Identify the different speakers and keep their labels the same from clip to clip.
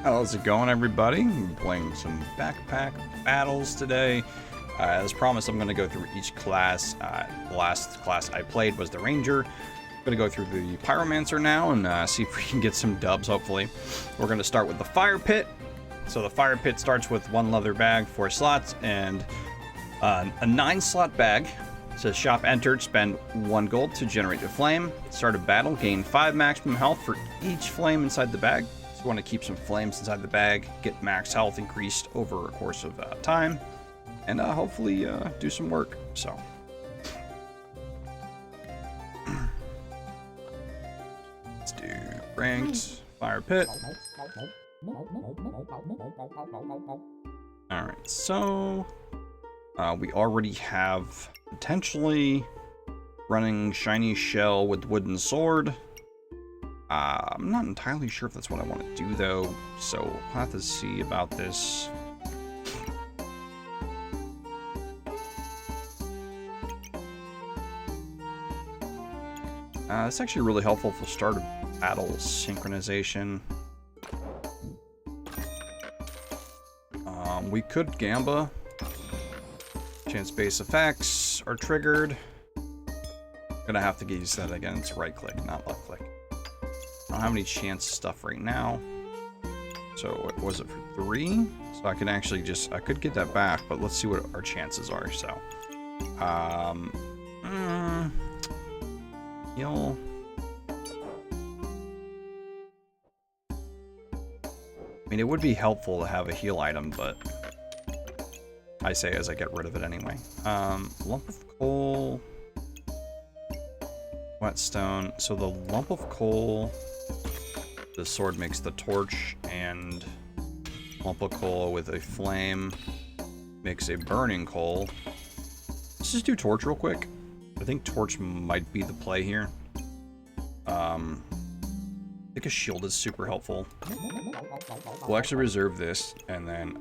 Speaker 1: How's it going, everybody? I'm playing some backpack battles today. As promised, I'm going to go through each class. The last class I played was the Ranger. I'm going to go through the Pyromancer now and see if we can get some dubs, hopefully. We're going to start with the Fire Pit. So the Fire Pit starts with 1 leather bag, 4 slots, and a 9-slot bag. It says shop entered, spend 1 gold to generate a flame. Start a battle, gain 5 maximum health for each flame inside the bag. So you want to keep some flames inside the bag, get max health increased over a course of time, and hopefully do some work. So let's do ranked Fire Pit. Alright, so we already have potentially running shiny shell with wooden sword. I'm not entirely sure if that's what I want to do, though, so we'll have to see about this. It's actually really helpful for start of battle synchronization. We could Gamba. Chance-based effects are triggered. Gonna have to use that again. It's right click, not left click. I don't have any chance stuff right now. So what was it for 3? So I can actually I could get that back, but let's see what our chances are. So, heal. I mean, it would be helpful to have a heal item, but I say as I get rid of it anyway. Lump of coal. Whetstone. So the lump of coal, the sword makes the torch, and lump of coal with a flame makes a burning coal. Let's just do torch real quick. I think torch might be the play here. I think a shield is super helpful. We'll actually reserve this, and then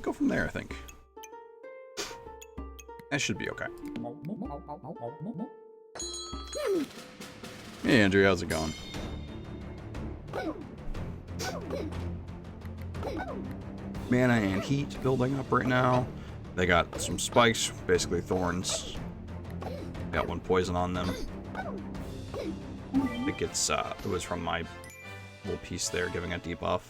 Speaker 1: go from there, I think. That should be okay. Hey, Andrew, how's it going? Mana and heat building up right now. They got some spikes, basically thorns. Got 1 poison on them. I think it was from my little piece there, giving a debuff.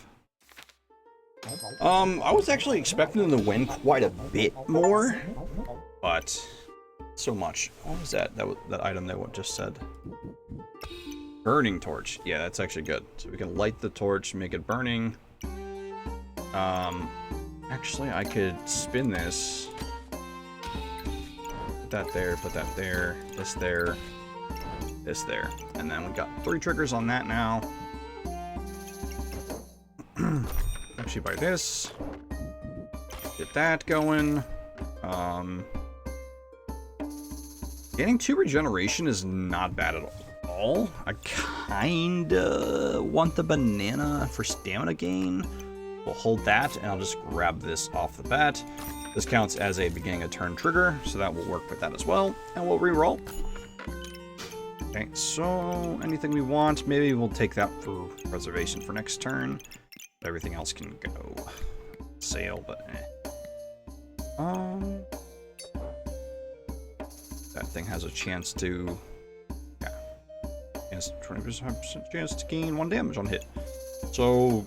Speaker 1: I was actually expecting them to win quite a bit more, but so much. What was that? That item that just said. Burning torch. Yeah, that's actually good. So we can light the torch, make it burning. Actually, I could spin this. Put that there, this there, this there. And then we got 3 triggers on that now. Actually, buy this. Get that going. Getting 2 regeneration is not bad at all. I kinda want the banana for stamina gain. We'll hold that, and I'll just grab this off the bat. This counts as a beginning of turn trigger, so that will work with that as well. And we'll re-roll. Okay, so anything we want, maybe we'll take that for preservation for next turn. Everything else can go sail, but that thing has a chance to, yeah, has 20% chance to gain 1 damage on hit. So,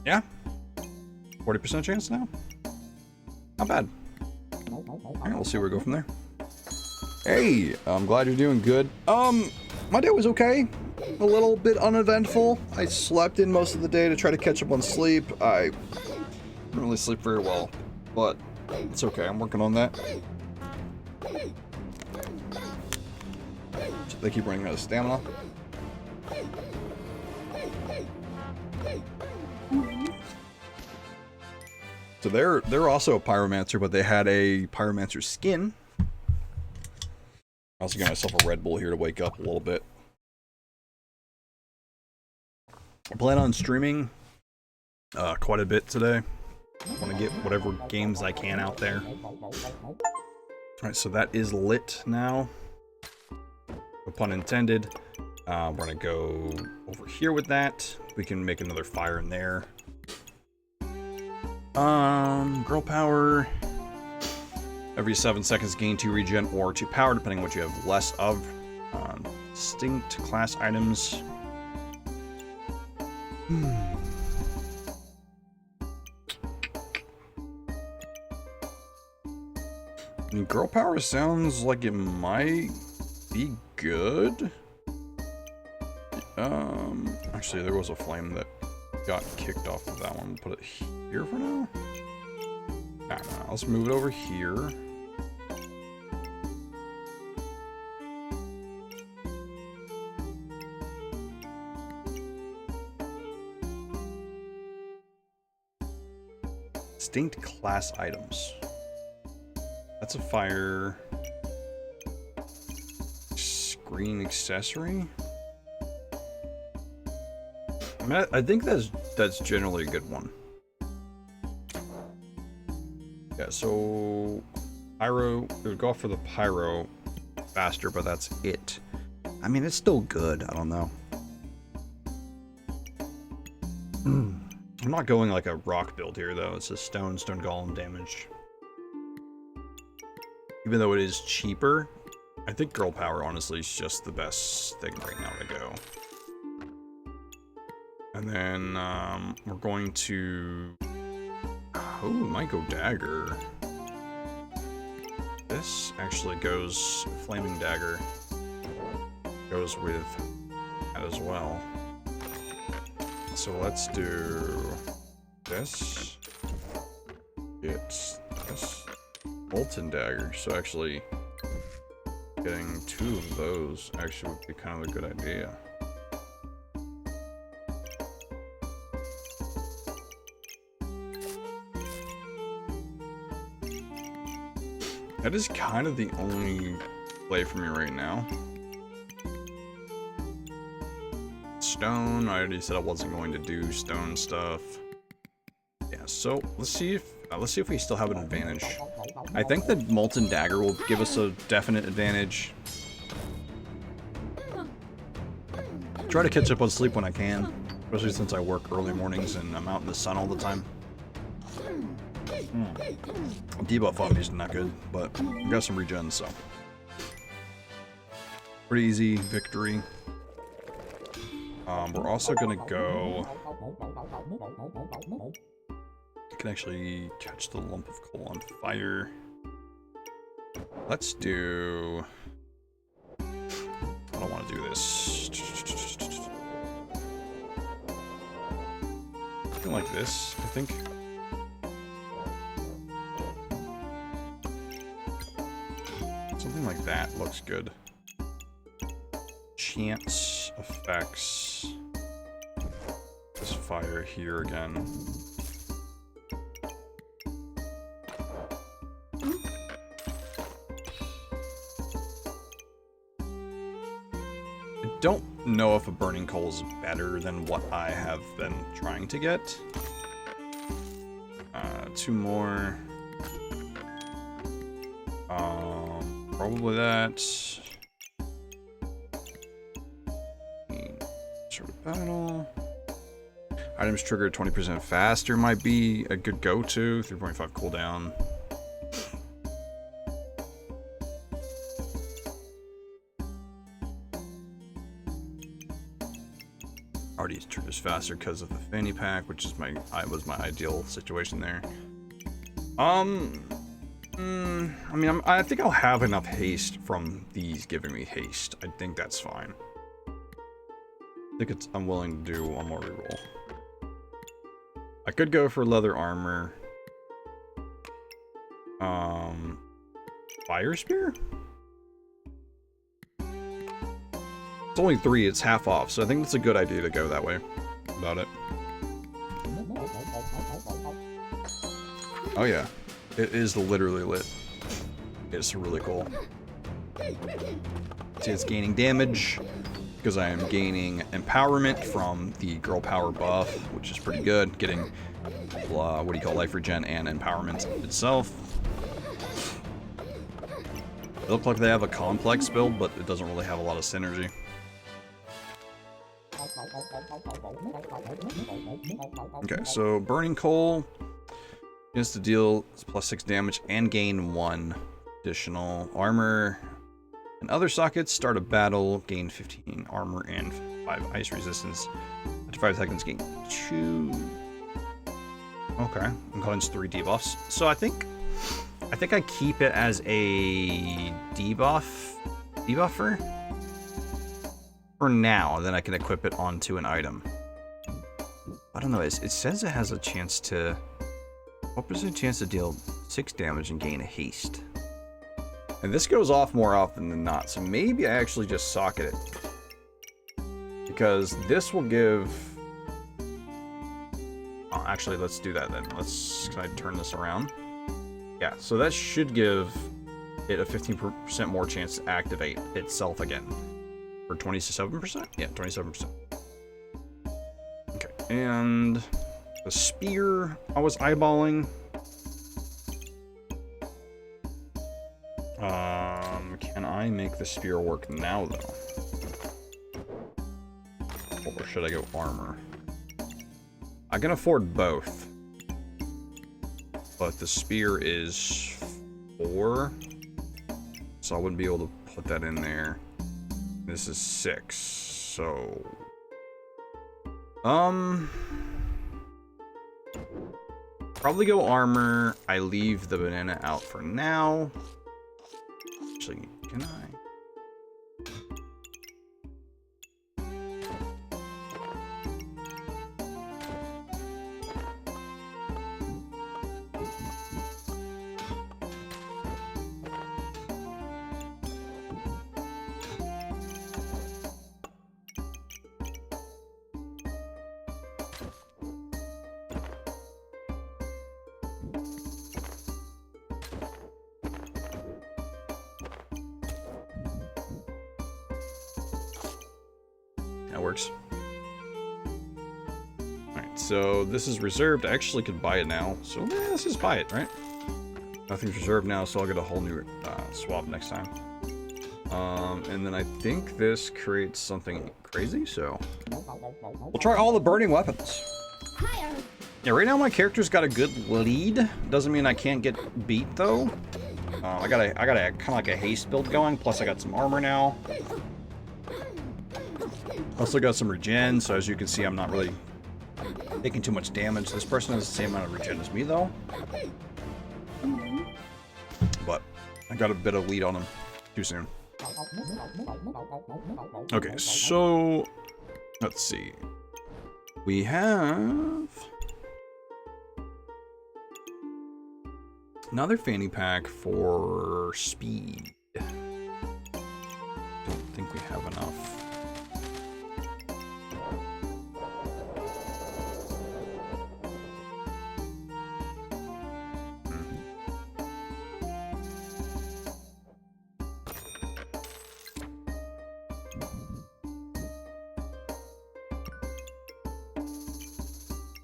Speaker 1: yeah, 40% chance now. Not bad. Alright, we'll see where we go from there. Hey, I'm glad you're doing good. My day was okay. A little bit uneventful. I slept in most of the day to try to catch up on sleep. I didn't really sleep very well, but it's okay. I'm working on that. They keep running out of stamina. So they're also a pyromancer, but they had a pyromancer skin. I also got myself a Red Bull here to wake up a little bit. I plan on streaming quite a bit today. I want to get whatever games I can out there. Alright, so that is lit now. No pun intended. We're gonna go over here with that. We can make another fire in there. Girl power. Every 7 seconds gain 2 regen or 2 power, depending on what you have less of. Distinct class items. I mean, girl power sounds like it might be good. Actually, there was a flame that got kicked off of that one. Put it here for now. I don't know. Let's move it over here. Distinct class items. That's a fire screen accessory. I mean, I think that's generally a good one. Yeah, so pyro, it would go off for the pyro faster, but that's it. I mean, it's still good. I don't know. I'm not going like a rock build here, though. It's a stone golem damage. Even though it is cheaper, I think girl power, honestly, is just the best thing right now to go. And then we're going to... Oh, it might go dagger. This actually goes... Flaming dagger goes with that as well. So let's do this. Get this. Molten dagger. So actually getting 2 of those actually would be kind of a good idea. That is kind of the only play for me right now. Stone, I already said I wasn't going to do stone stuff. Yeah, so let's see if we still have an advantage. I think the molten dagger will give us a definite advantage. Try to catch up on sleep when I can, especially since I work early mornings and I'm out in the sun all the time. Debuff on me is not good, but we got some regen, so pretty easy victory. We're also gonna go. I can actually catch the lump of coal on fire. Let's do. I don't want to do this. Something like this, I think. Something like that looks good. Chance effects. This fire here again. I don't know if a burning coal is better than what I have been trying to get. 2 more. Probably that. Sort of battle. Items triggered 20% faster might be a good go-to. 3.5 cooldown. Already triggers faster because of the fanny pack, which is was my ideal situation there. I mean, I think I'll have enough haste from these giving me haste. I think that's fine. I think I'm willing to do one more reroll. I could go for leather armor. Fire spear? It's only 3, it's half off, so I think it's a good idea to go that way about it. Oh yeah, it is literally lit. It's really cool. See, it's gaining damage because I am gaining empowerment from the girl power buff, which is pretty good. Getting, what do you call, life regen and empowerment itself. They look like they have a complex build, but it doesn't really have a lot of synergy. Okay, so burning coal is to deal +6 damage and gain 1 additional armor. And other sockets, start a battle, gain 15 armor and 5 ice resistance. After 5 seconds, gain 2. Okay, and cleanse 3 debuffs. So I think I keep it as a debuffer for now, and then I can equip it onto an item. I don't know. It says it has a chance to. What percent chance to deal 6 damage and gain a haste? And this goes off more often than not, so maybe I actually just socket it. Because this will give... Oh, actually, let's do that then. Can I turn this around? Yeah, so that should give it a 15% more chance to activate itself again. For 27%? Yeah, 27%. Okay, and the spear I was eyeballing. Can I make the spear work now, though? Or should I go armor? I can afford both. But the spear is 4. So I wouldn't be able to put that in there. This is 6. So... probably go armor. I leave the banana out for now. Actually, can I? That works. Alright, so this is reserved. I actually could buy it now. So let's just buy it, right? Nothing's reserved now, so I'll get a whole new swap next time. And then I think this creates something crazy, so... we'll try all the burning weapons. Yeah, right now my character's got a good lead. Doesn't mean I can't get beat, though. I got a kind of like a haste build going, plus I got some armor now. Also got some regen, so as you can see, I'm not really taking too much damage. This person has the same amount of regen as me, though. But I got a bit of lead on him too soon. Okay, so let's see. We have another fanny pack for speed. Don't think we have enough.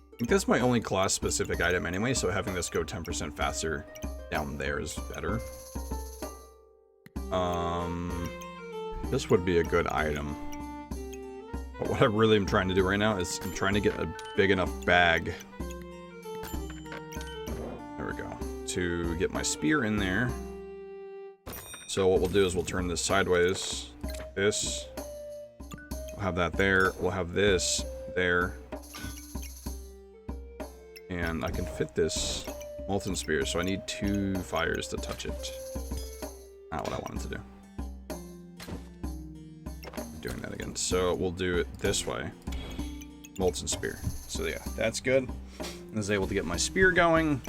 Speaker 1: I think that's my only class-specific item anyway, so having this go 10% faster down there is better. This would be a good item. But what I really am trying to do right now is I'm trying to get a big enough bag. There we go. To get my spear in there. So what we'll do is we'll turn this sideways. This. We'll have that there. We'll have this there. And I can fit this molten spear, so I need 2 fires to touch it. Not what I wanted to do. I'm doing that again. So we'll do it this way. Molten spear. So yeah, that's good. I was able to get my spear going.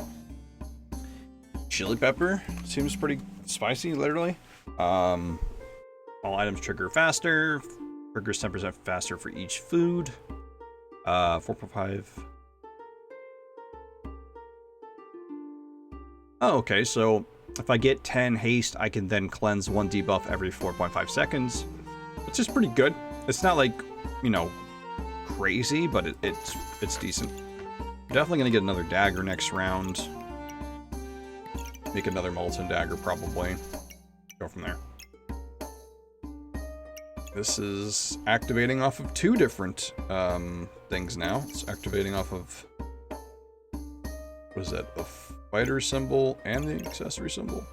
Speaker 1: Chili pepper seems pretty spicy, literally. All items trigger faster. Triggers 10% faster for each food. 4.5. Oh, okay, so if I get 10 haste, I can then cleanse 1 debuff every 4.5 seconds, which is pretty good. It's not like, you know, crazy, but it's decent. Definitely gonna get another dagger next round. Make another molten dagger, probably. Go from there. This is activating off of two different things now. It's activating off of, what is that, the fighter symbol and the accessory symbol?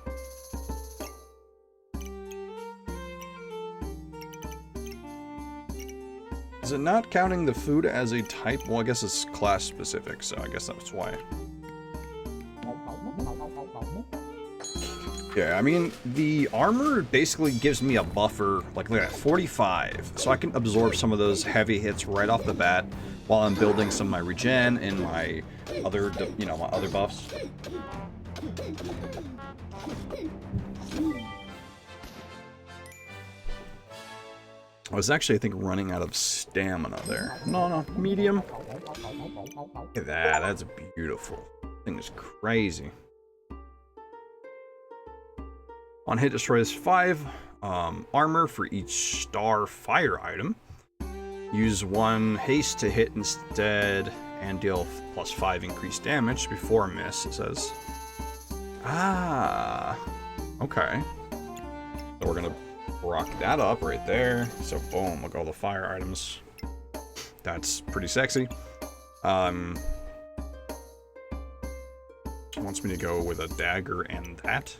Speaker 1: Is it not counting the food as a type? Well, I guess it's class specific, so I guess that's why. Yeah, I mean, the armor basically gives me a buffer, like look at that, 45. So I can absorb some of those heavy hits right off the bat while I'm building some of my regen and my other, you know, my other buffs. I was actually, I think, running out of stamina there. No, medium. Look at that, that's beautiful. Thing is crazy. On hit, destroys 5 armor for each star fire item. Use 1 haste to hit instead and deal plus 5 increased damage before a miss, it says. Ah, okay. So we're gonna rock that up right there. So boom, look at all the fire items. That's pretty sexy. Wants me to go with a dagger and that.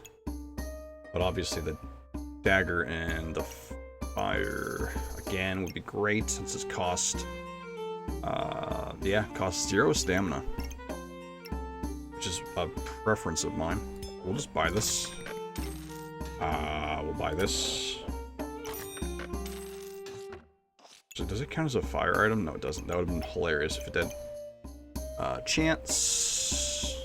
Speaker 1: But obviously the dagger and the fire, again, would be great since it's cost, yeah, costs 0 stamina. Which is a preference of mine. We'll just buy this. We'll buy this. So does it count as a fire item? No, it doesn't. That would have been hilarious if it did. Chance.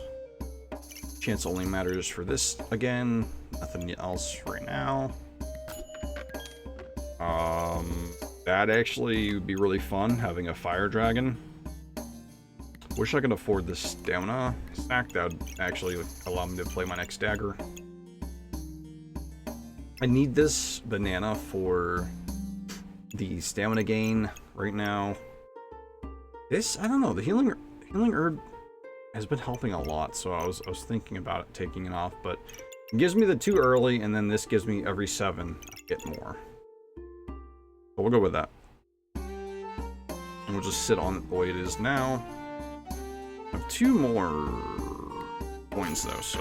Speaker 1: Chance only matters for this again. Nothing else right now. That actually would be really fun, having a fire dragon. Wish I could afford this stamina stack. That would actually allow me to play my next dagger. I need this banana for the stamina gain right now. This, I don't know, the healing herb has been helping a lot, so I was thinking about it, taking it off, but it gives me the 2 early, and then this gives me every 7 I get more. But we'll go with that. And we'll just sit on it the way it is now. I have 2 more coins though, so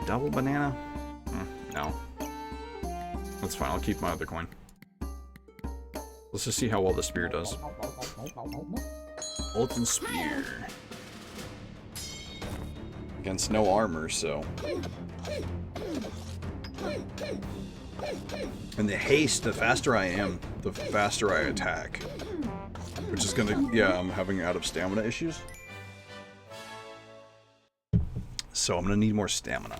Speaker 1: double banana? No. That's fine, I'll keep my other coin. Let's just see how well the spear does. Molten spear. Against no armor, so. And the haste, the faster I am, the faster I attack. Which is gonna, yeah, I'm having out of stamina issues. So I'm gonna need more stamina.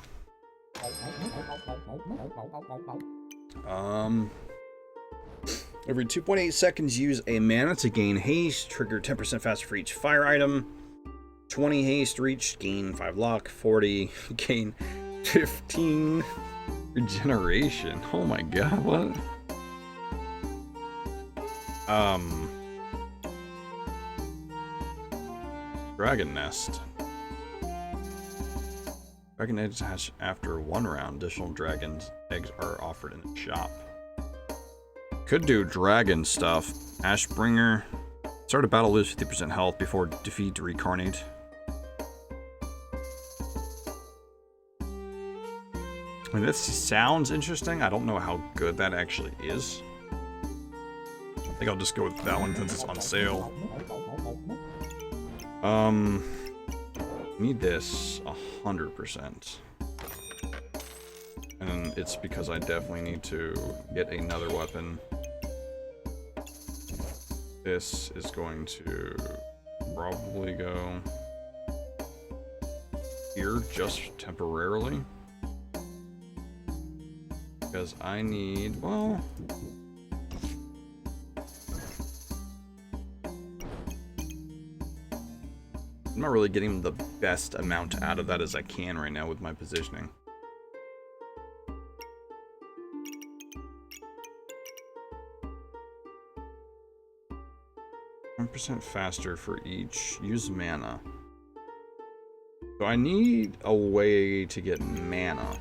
Speaker 1: Every 2.8 seconds, use a mana to gain haste. Trigger 10% faster for each fire item. 20 haste reached, gain 5 luck. 40, gain 15 regeneration. Oh my god, what? Dragon Nest. Dragon eggs hatch after 1 round. Additional dragon eggs are offered in the shop. Could do dragon stuff. Ashbringer. Start a battle, lose 50% health before defeat to reincarnate. I mean, this sounds interesting. I don't know how good that actually is. I think I'll just go with that one since it's on sale. Need this 100%. And it's because I definitely need to get another weapon. This is going to probably go here just temporarily. Because I need, well, I'm not really getting the best amount out of that as I can right now with my positioning. % faster for each. Use mana. So I need a way to get mana,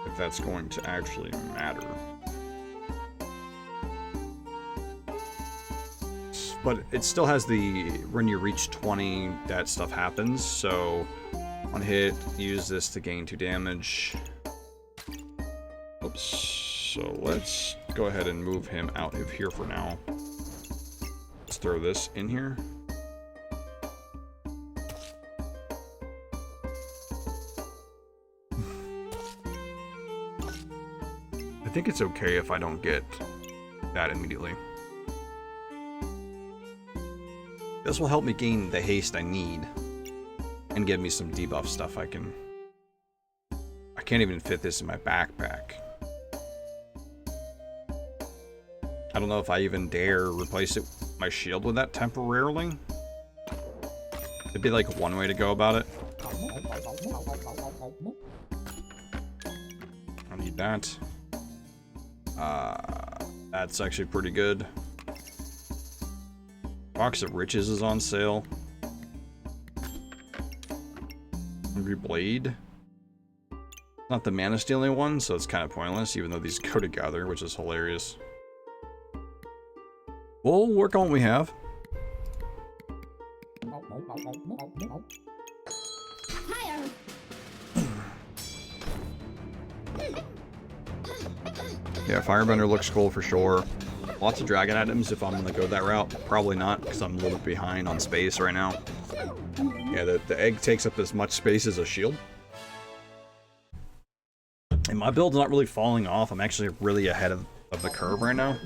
Speaker 1: if that's going to actually matter. But it still has the, when you reach 20, that stuff happens. So, one hit, use this to gain 2 damage. Oops. So let's go ahead and move him out of here for now. Let's throw this in here. I think it's okay if I don't get that immediately. This will help me gain the haste I need and give me some debuff stuff I can... I can't even fit this in my backpack. I don't know if I even dare replace it, my shield with that temporarily. It'd be like one way to go about it. I need that. That's actually pretty good. Box of Riches is on sale. Hungry Blade. Not the mana stealing one, so it's kind of pointless, even though these go together, which is hilarious. We'll work on what we have. Yeah, Firebender looks cool for sure. Lots of dragon items if I'm gonna go that route. Probably not, because I'm a little bit behind on space right now. Yeah, the egg takes up as much space as a shield. And my build's not really falling off. I'm actually really ahead of the curve right now.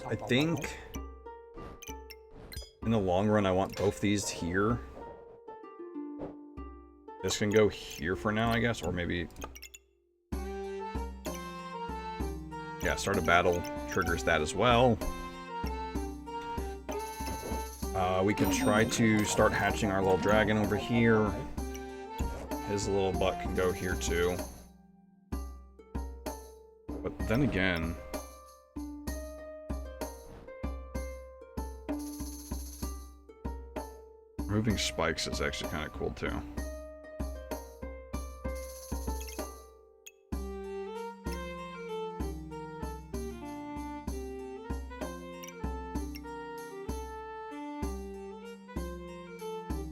Speaker 1: I think in the long run I want both these here. This can go here for now, I guess, or maybe... Yeah, start a battle triggers that as well. We can try to start hatching our little dragon over here. His little butt can go here too. But then again... Removing spikes is actually kind of cool too.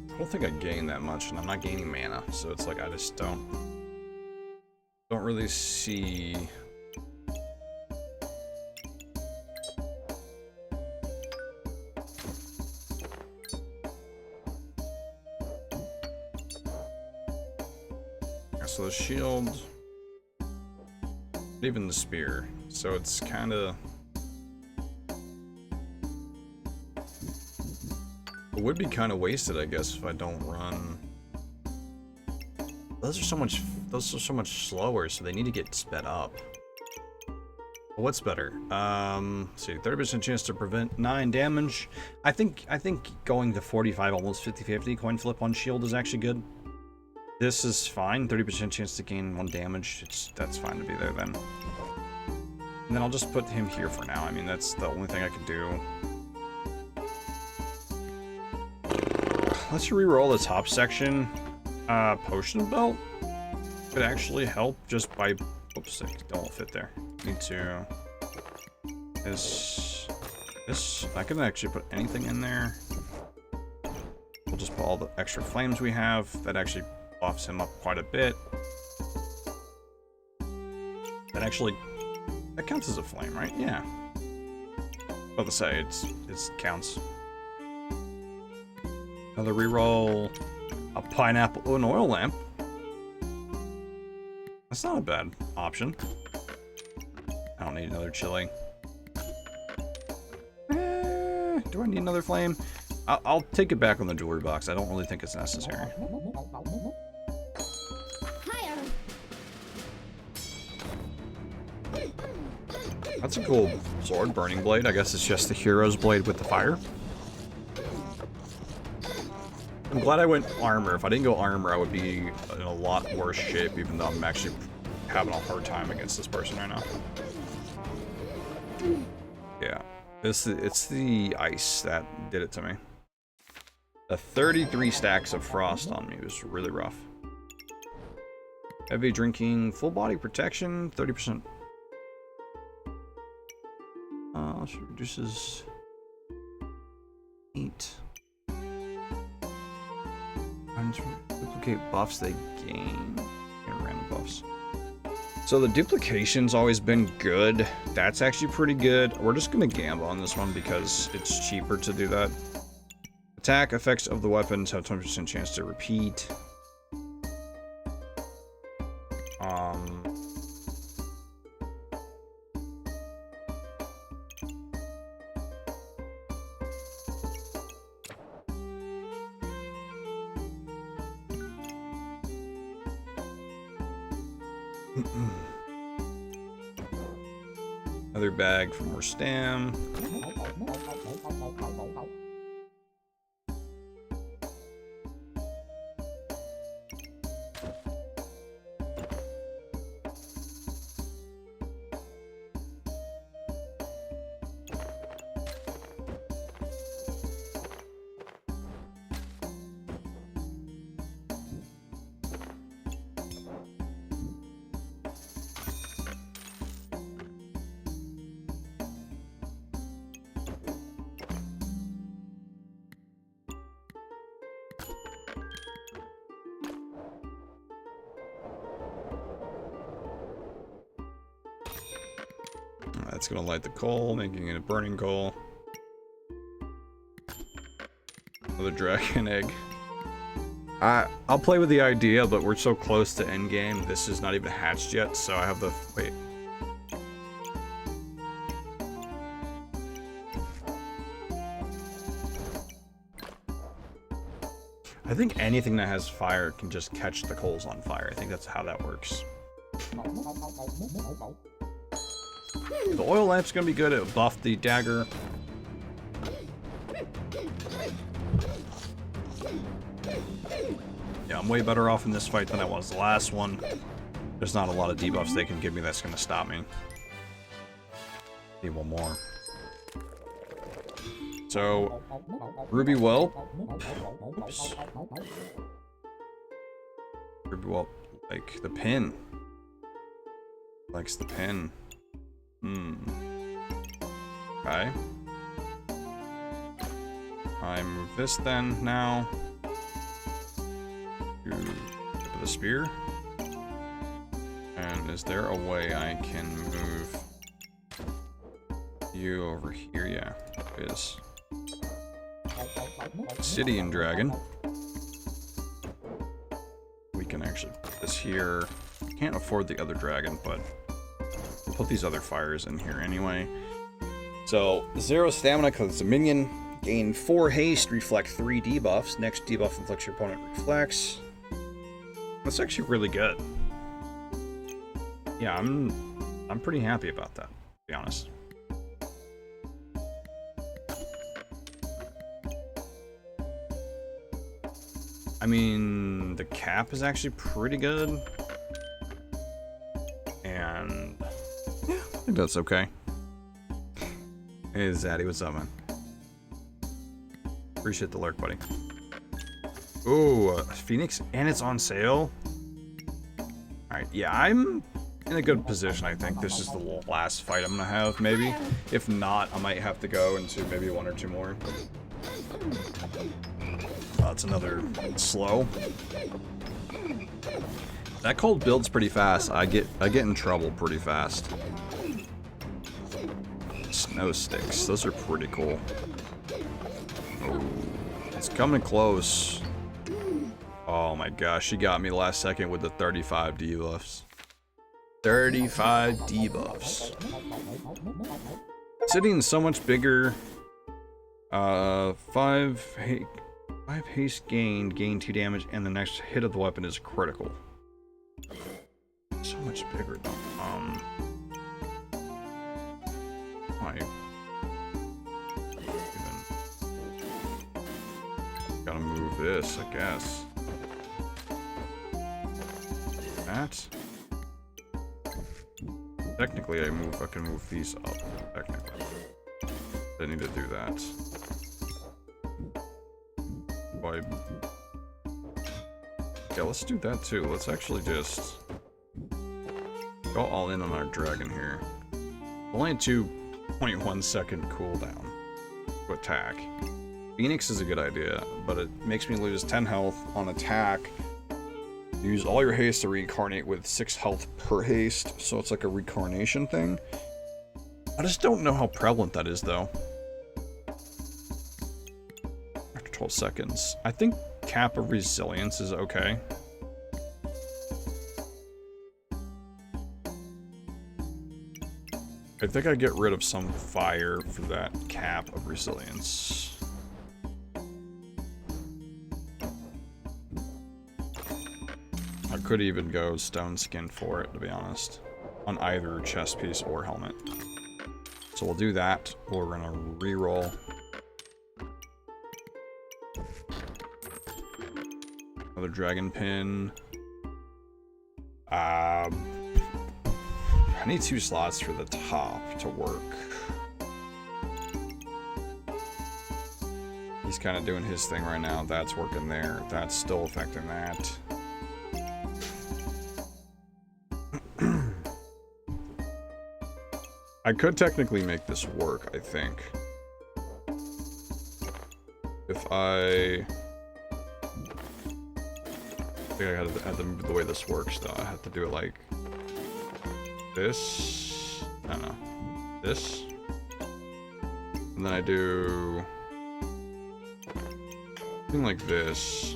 Speaker 1: I don't think I gain that much, and I'm not gaining mana, so it's like I just don't really see... So the shield, even the spear, so it's kind of... It would be kind of wasted, I guess, if I don't run. Those are so much slower, so they need to get sped up. What's better? See, 30% chance to prevent 9 damage. I think going to 45, almost 50-50 coin flip on shield is actually good. This is fine. 30% chance to gain 1 damage. That's fine to be there then. And then I'll just put him here for now. I mean, that's the only thing I can do. Let's re-roll the top section. Potion belt could actually help just by... Oops, it don't fit there. Need to... This... I can actually put anything in there. We'll just put all the extra flames we have. That actually buffs him up quite a bit. That counts as a flame, right? Yeah. About to say, it counts. Another reroll. A pineapple. Oh, an oil lamp. That's not a bad option. I don't need another chili. Do I need another flame? I'll take it back on the jewelry box. I don't really think it's necessary. That's a cool sword, burning blade. I guess it's just the hero's blade with the fire. I'm glad I went armor. If I didn't go armor, I would be in a lot worse shape, even though I'm actually having a hard time against this person right now. Yeah. It's the ice that did it to me. The 33 stacks of frost on me was really rough. Heavy drinking, full body protection, 30%. Also reduces 8. Duplicate buffs they gain. Random buffs. So the duplication's always been good. That's actually pretty good. We're just gonna gamble on this one because it's cheaper to do that. Attack effects of the weapons have 20% chance to repeat. Another bag for more stam. That's gonna light the coal, making it a burning coal. Another dragon egg. I'll play with the idea, but we're so close to endgame. This is not even hatched yet, so I have the... Wait. I think anything that has fire can just catch the coals on fire. I think that's how that works. The oil lamp's gonna be good. It'll buff the dagger. Yeah, I'm way better off in this fight than I was the last one. There's not a lot of debuffs they can give me that's gonna stop me. Need one more. So, Ruby Whelp. Oops. Ruby Whelp, like the pin. Likes the pin. Okay. I move this then now. To tip of the spear. And is there a way I can move you over here? Yeah, there is. Obsidian Dragon. We can actually put this here. Can't afford the other dragon, but we'll put these other fires in here anyway. So, 0 stamina because it's a minion. Gain 4 haste, reflect 3 debuffs. Next debuff inflicts your opponent reflects. That's actually really good. Yeah, I'm pretty happy about that, to be honest. I mean, the cap is actually pretty good. And yeah, I think that's okay. Hey, Zaddy, what's up, man? Appreciate the lurk, buddy. Ooh, Phoenix, and it's on sale. Alright, yeah, I'm in a good position, I think. This is the last fight I'm gonna have, maybe. If not, I might have to go into maybe 1 or 2 more. That's another slow. That cold builds pretty fast. I get in trouble pretty fast. Snow sticks, those are pretty cool. Oh, it's coming close. Oh my gosh, she got me last second with the 35 debuffs. 35 debuffs. Obsidian's so much bigger. 5 haste gained, gain 2 damage, and the next hit of the weapon is critical. So much bigger though. Gotta move this, I guess. That. Technically, I can move these up. Technically, I need to do that. Boy. Yeah, let's do that too. Let's actually just go all in on our dragon here. Only 2 21-second cooldown to attack. Phoenix is a good idea, but it makes me lose 10 health on attack. Use all your haste to reincarnate with 6 health per haste, so it's like a reincarnation thing. I just don't know how prevalent that is, though. After 12 seconds. I think cap of resilience is okay. I think I get rid of some fire for that cap of resilience. I could even go stone skin for it, to be honest, on either chest piece or helmet. So we'll do that. We're gonna re-roll. Another dragon pin. I need 2 slots for the top to work. He's kind of doing his thing right now. That's working there. That's still affecting that. I could technically make this work, I think. If I think I had to move the way this works, though. I have to do it like this. I don't know. This. And then I do something like this.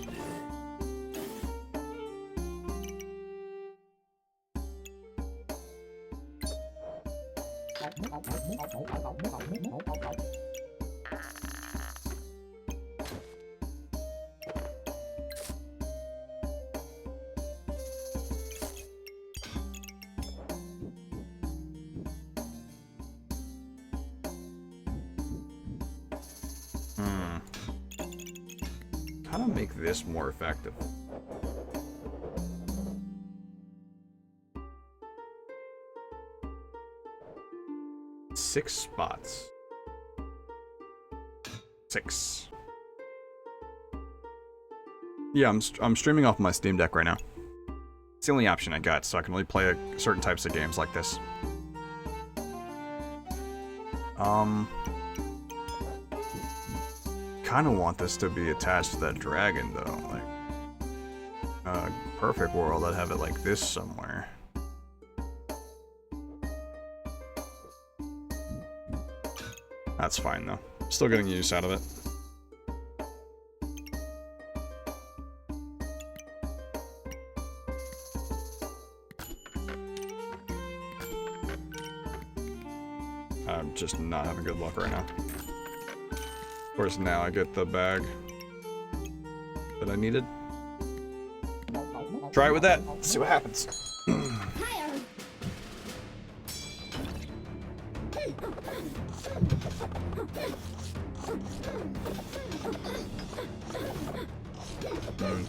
Speaker 1: How to make this more effective? Six spots. 6. Yeah, I'm streaming off my Steam Deck right now. It's the only option I got, so I can only play certain types of games like this. Kind of want this to be attached to that dragon, though. Like, perfect world, I'd have it like this somewhere. That's fine, though. Still getting use out of it. I'm just not having good luck right now. Of course, now I get the bag that I needed. Try it with that. See what happens.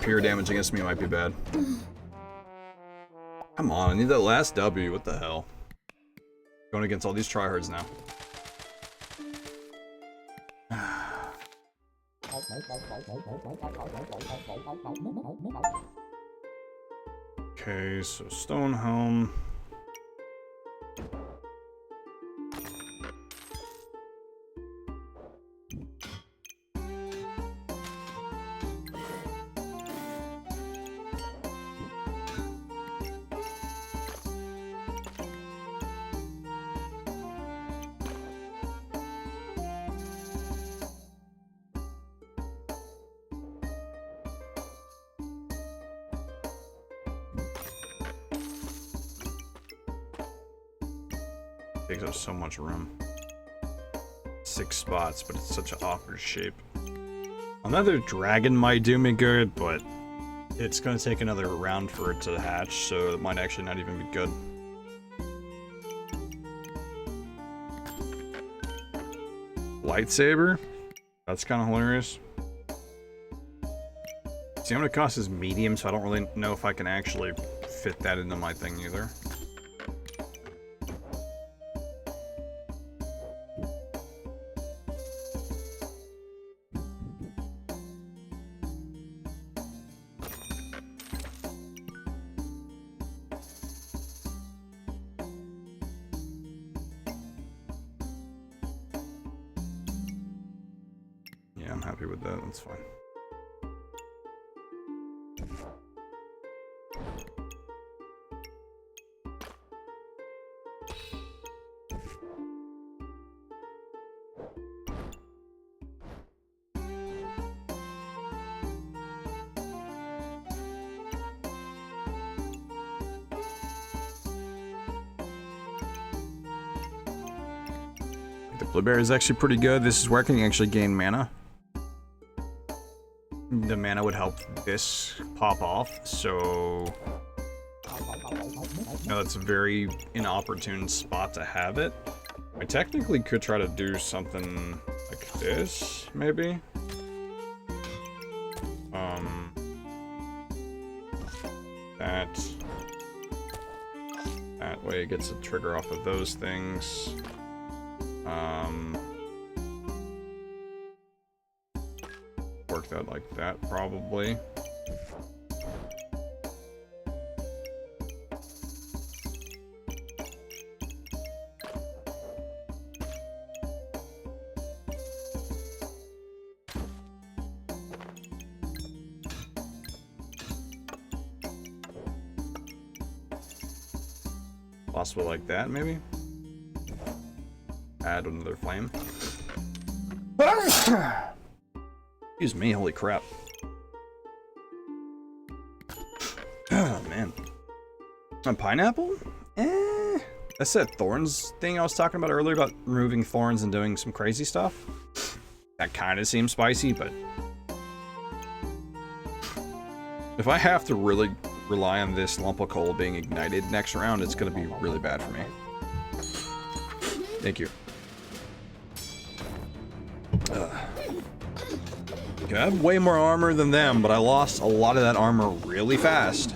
Speaker 1: Pure damage against me might be bad. Come on, I need that last W. What the hell? Going against all these tryhards now. Okay, so stone helm. Takes up so much room. 6 spots, but it's such an awkward shape. Another dragon might do me good, but it's gonna take another round for it to hatch, so it might actually not even be good. Lightsaber? That's kind of hilarious. See, I'm gonna cost is medium, so I don't really know if I can actually fit that into my thing either. I'm happy with that. That's fine. The blueberry is actually pretty good. This is where I can actually gain mana. The mana would help this pop off, so that's a very inopportune spot to have it. I technically could try to do something like this, maybe. That way it gets a trigger off of those things. Work that like that, probably. Possible like that, maybe? Add another flame. Excuse me, holy crap. Oh, man. A pineapple? That's that thorns thing I was talking about earlier about removing thorns and doing some crazy stuff. That kind of seems spicy, but if I have to really rely on this lump of coal being ignited next round, it's going to be really bad for me. Thank you. I have way more armor than them, but I lost a lot of that armor really fast.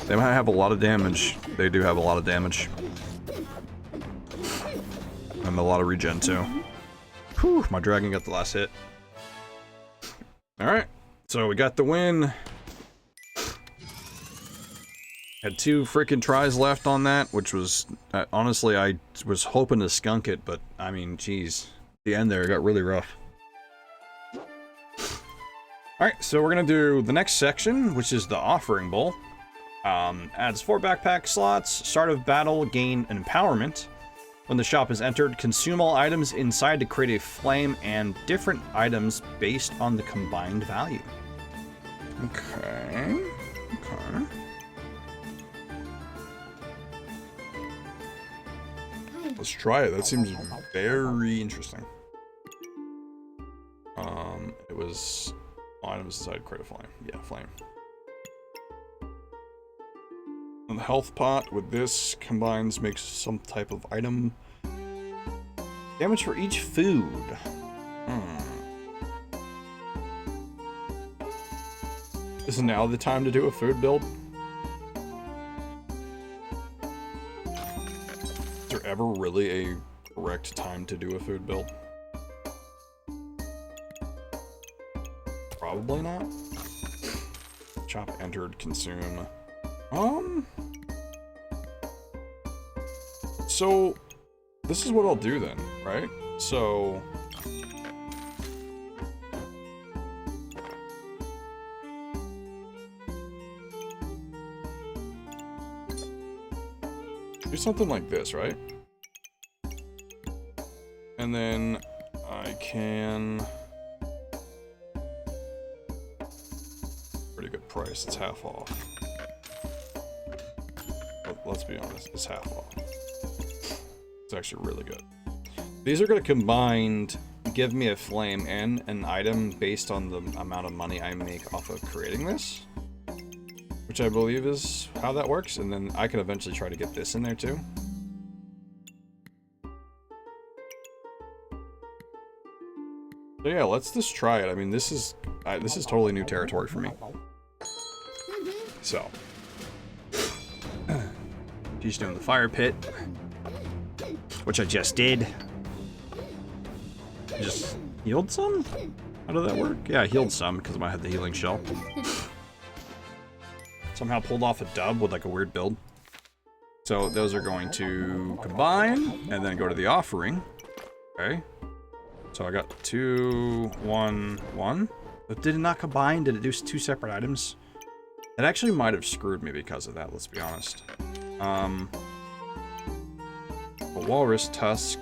Speaker 1: They might have a lot of damage. They do have a lot of damage. And a lot of regen too. Whew, my dragon got the last hit. Alright, so we got the win. Had 2 freaking tries left on that, which was, honestly, I was hoping to skunk it, but, I mean, geez. The end there got really rough. Alright, so we're gonna do the next section, which is the Offering Bowl. Adds 4 backpack slots, start of battle, gain an empowerment. When the shop is entered, consume all items inside to create a flame and different items based on the combined value. Okay. Okay. Let's try it. That seems very interesting. It was items inside create a flame. Yeah, flame. And the health pot with this combines makes some type of item. Damage for each food. Is now the time to do a food build? Is there ever really a correct time to do a food build? Probably not. Chop entered, consume. So this is what I'll do then, right? So do something like this, right? And then I can pretty good price, it's half off. But let's be honest, it's half off. It's actually really good. These are going to combine, give me a flame and an item based on the amount of money I make off of creating this. Which I believe is how that works, and then I can eventually try to get this in there too. So yeah, let's just try it. I mean, this is totally new territory for me. So, she's doing the fire pit, which I just did. Just healed some? How did that work? Yeah, I healed some because I had the healing shell. Somehow pulled off a dub with like a weird build. So those are going to combine and then go to the offering. Okay. So I got 2, 1, 1. But did it not combine? Did it do 2 separate items? It actually might have screwed me because of that, let's be honest. A walrus tusk.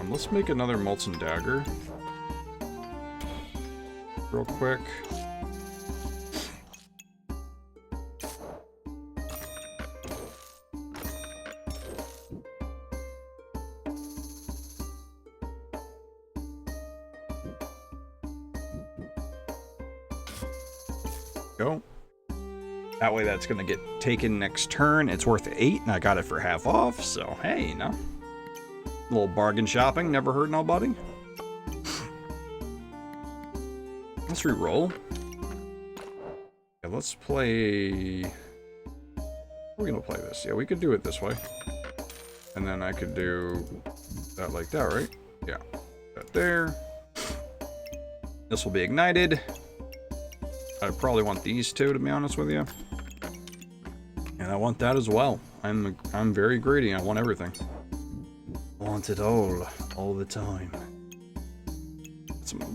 Speaker 1: Let's make another molten dagger. Real quick. Go. That way that's gonna get taken next turn. It's worth 8 and I got it for half off, so hey, you know. A little bargain shopping, never hurt nobody. Let's re-roll. Yeah, let's play... We're gonna play this. Yeah, we could do it this way. And then I could do that like that, right? Yeah. That there. This will be ignited. I probably want these two, to be honest with you. And I want that as well. I'm very greedy. I want everything. I want it all the time.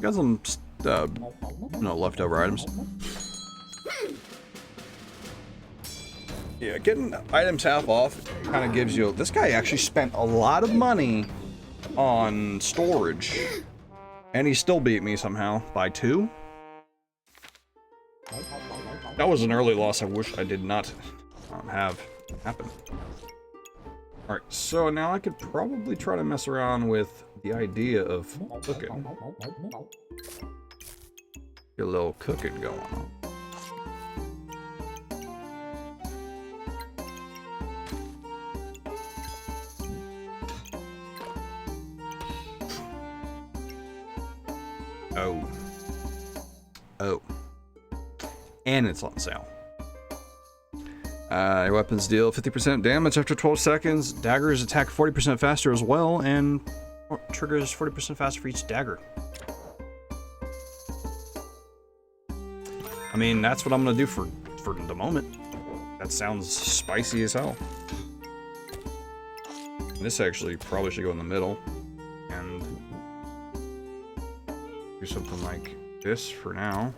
Speaker 1: Got some leftover items. Yeah, getting items half off kind of gives you... This guy actually spent a lot of money on storage. And he still beat me somehow by 2. That was an early loss I wish I did not have happen. Alright, so now I could probably try to mess around with the idea of cooking. Get a little cooking going on. Oh. And it's on sale. Your weapons deal 50% damage after 12 seconds. Daggers attack 40% faster as well, and triggers 40% faster for each dagger. I mean, that's what I'm gonna do for the moment. That sounds spicy as hell. This actually probably should go in the middle. And do something like this for now.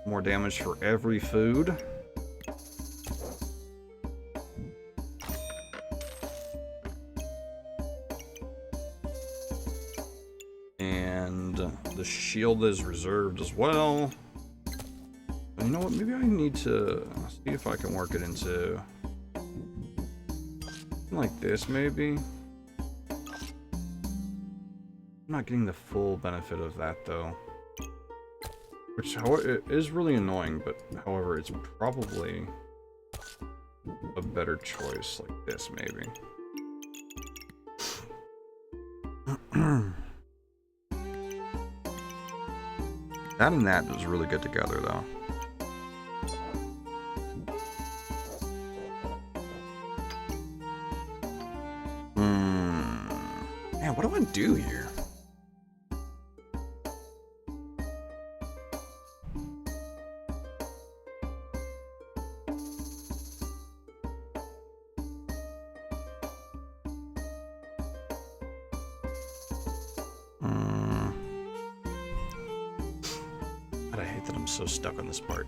Speaker 1: More damage for every food. And the shield is reserved as well. And you know what? Maybe I need to see if I can work it into something like this, maybe. I'm not getting the full benefit of that, though. Which, however, it is really annoying, but however, it's probably a better choice like this, maybe. That and that was really good together, though. Man, what do I do here? So stuck on this part.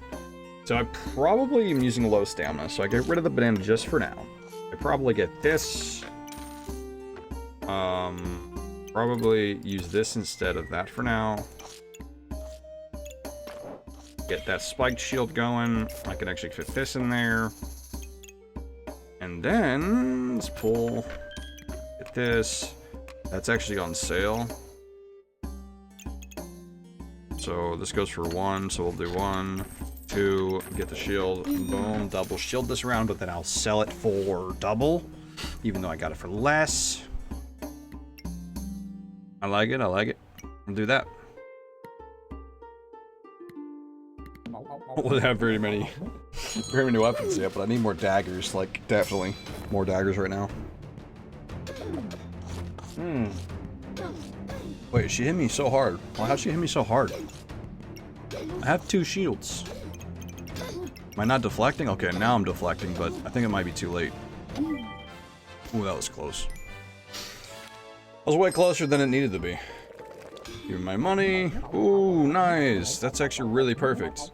Speaker 1: So I probably am using low stamina, so I get rid of the banana just for now. I probably get this. Probably use this instead of that for now. Get that spiked shield going. I can actually fit this in there. And then let's pull. Get this. That's actually on sale. So this goes for 1, so we'll do 1, 2, get the shield, boom, double shield this round, but then I'll sell it for double, even though I got it for less. I like it, I'll do that. I don't have very many weapons yet, but I need more daggers, like, definitely more daggers right now. Wait, she hit me so hard. Well, how'd she hit me so hard? I have 2 shields. Am I not deflecting? Okay, now I'm deflecting, but I think it might be too late. Ooh, that was close. I was way closer than it needed to be. Give me my money. Ooh, nice. That's actually really perfect.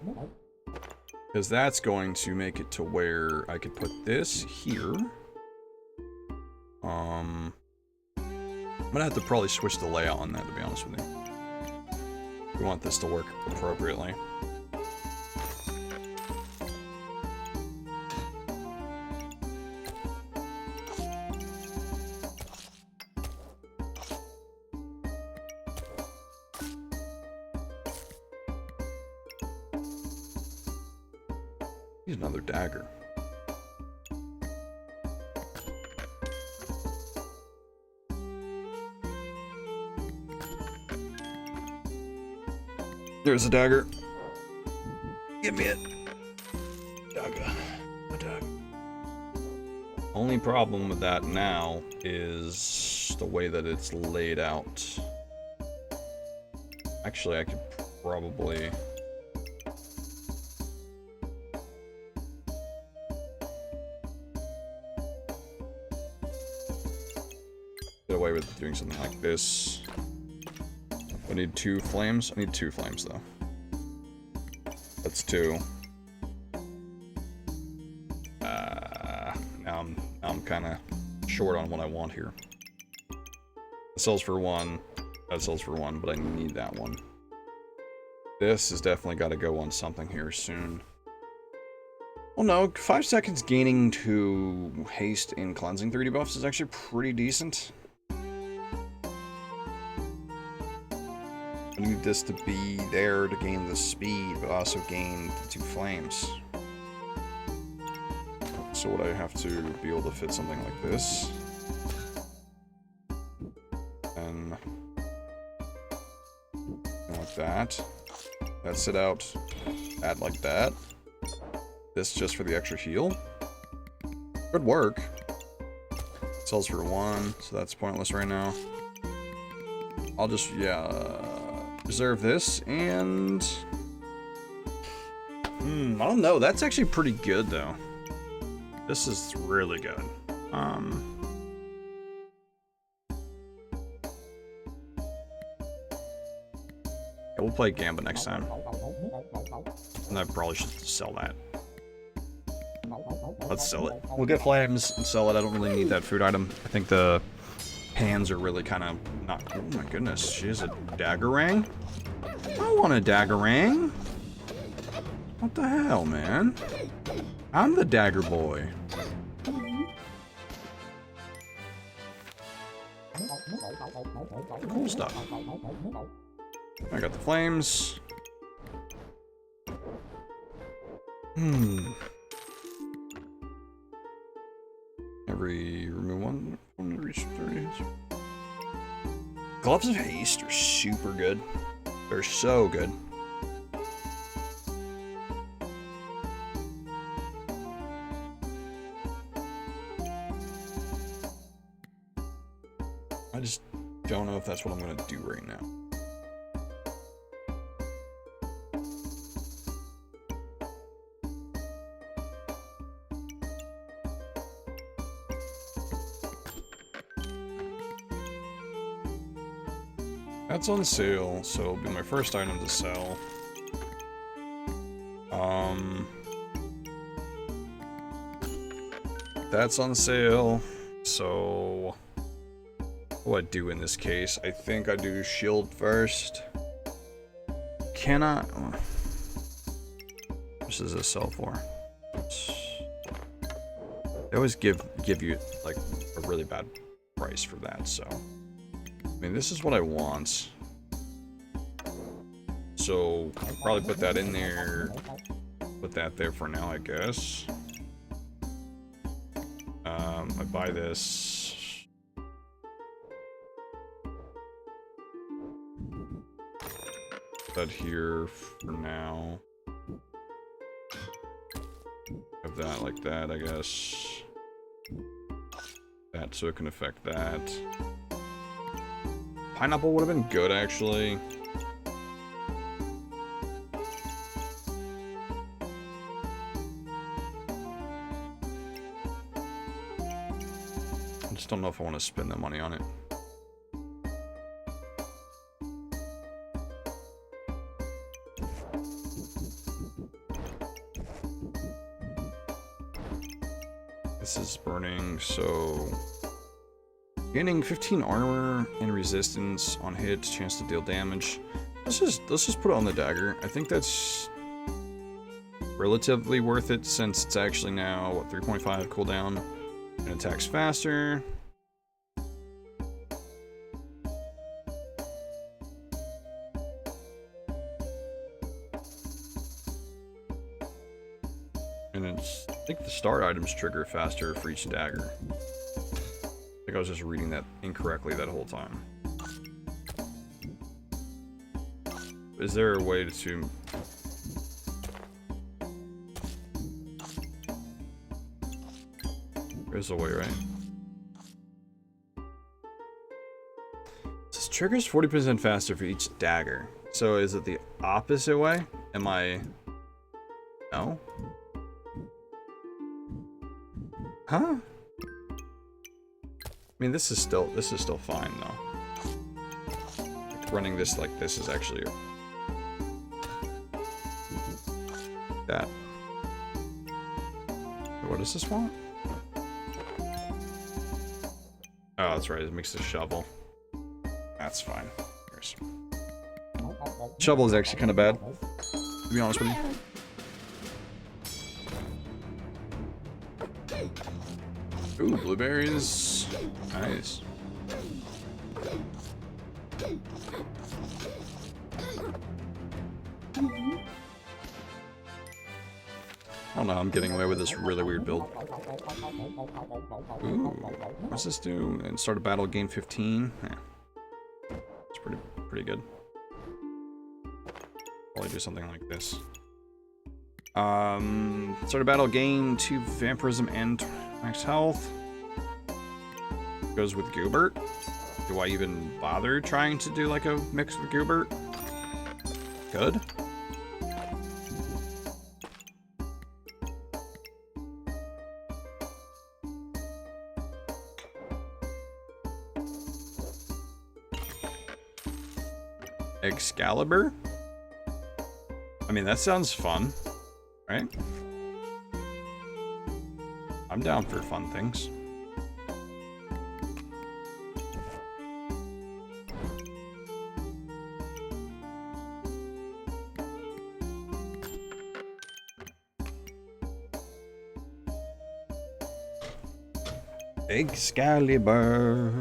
Speaker 1: Because that's going to make it to where I could put this here. I'm gonna have to probably switch the layout on that, to be honest with you. We want this to work appropriately. Need another dagger. There's a dagger. Give me it. Dagger. A dagger. Only problem with that now is the way that it's laid out. Actually, I could probably... get away with doing something like this. I need 2 flames. I need 2 flames, though. That's 2. Now I'm kind of short on what I want here. It sells for 1. That sells for 1, but I need that one. This has definitely got to go on something here soon. Well, no, 5 seconds gaining to haste and cleansing 3 debuffs is actually pretty decent. I need this to be there to gain the speed, but also gain the 2 flames. So would I have to be able to fit something like this? And like that. That's it out. Add like that. This just for the extra heal. Good work. Sells for 1, so that's pointless right now. I'll just, reserve this, and... I don't know. That's actually pretty good, though. This is really good. Yeah, we'll play Gambit next time. And I probably should sell that. Let's sell it. We'll get flames and sell it. I don't really need that food item. I think the hands are really kind of not... Oh my goodness, she has a daggerang? I want a daggerang. What the hell, man? I'm the dagger boy. Cool stuff. I got the flames. Remove 1 reach 30. Gloves of Haste are super good. They're so good. I just don't know if that's what I'm gonna do right now. That's on sale, so it'll be my first item to sell. That's on sale, so what do I do in this case? I think I do shield first. Can I? Oh. What does this sell for? They always give you like a really bad price for that, so I mean this is what I want. So I'll probably put that in there. Put that there for now, I guess. I buy this. That here for now. Have that like that, I guess. That so it can affect that. Pineapple would have been good, actually. just don't know if I want to spend the money on it. This is burning, so gaining 15 armor and resistance on hit, chance to deal damage. Let's just put it on the dagger. I think that's relatively worth it since it's actually now what, 3.5 cooldown and attacks faster. And it's, I think the start items trigger faster for each dagger. I think I was just reading that incorrectly that whole time. Is there a way to... There's a way, right? This triggers 40% faster for each dagger. So is it the opposite way? Am I... No? Huh? I mean, this is still fine though. Like, running this like this is actually that. What does this want? Oh, that's right. It makes the shovel. That's fine. Here's... Shovel is actually kind of bad, to be honest with you. Ooh, blueberries. Nice. I don't know, I'm getting away with this really weird build. Ooh, what's this do? And start a battle, gain 15. Yeah. It's pretty good. Probably do something like this. Start a battle, gain 2 vampirism and max health. Goes with Goobert. Do I even bother trying to do like a mix with Goobert? Good. Excalibur? I mean, that sounds fun, right? I'm down for fun things. Excalibur.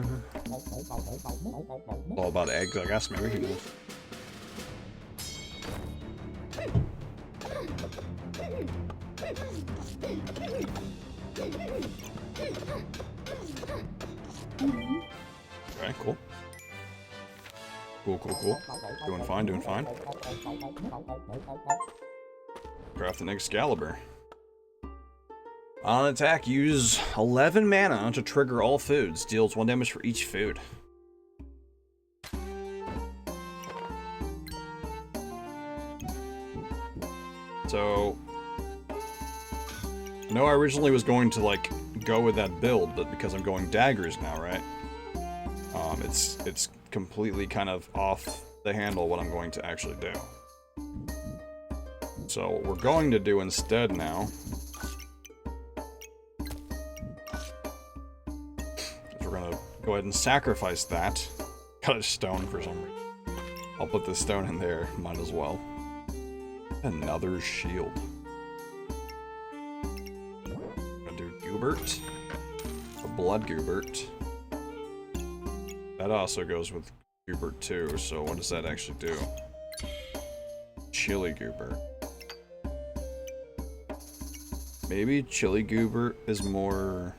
Speaker 1: All about eggs, I guess. Maybe he knows. Okay, cool. Cool. Doing fine. Craft an Excalibur. On attack, use 11 mana to trigger all foods. Deals 1 damage for each food. So, I know I originally was going to like go with that build, but because I'm going daggers now, right? It's completely kind of off the handle what I'm going to actually do. So what we're going to do instead now is we're gonna go ahead and sacrifice that. Got a stone for some reason. I'll put the stone in there, might as well. Another shield. I'm gonna do Goobert. A blood Goobert. That also goes with Goobert too, so what does that actually do? Chili Goobert. Maybe Chili Goobert is more...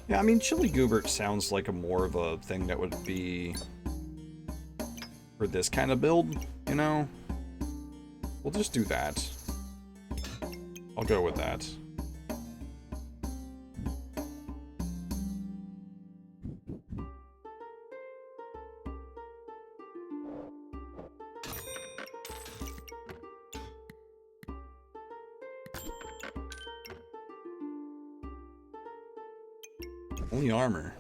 Speaker 1: Yeah, I mean, Chili Goobert sounds like a more of a thing that would be for this kind of build, you know? We'll just do that. I'll go with that. Only armor.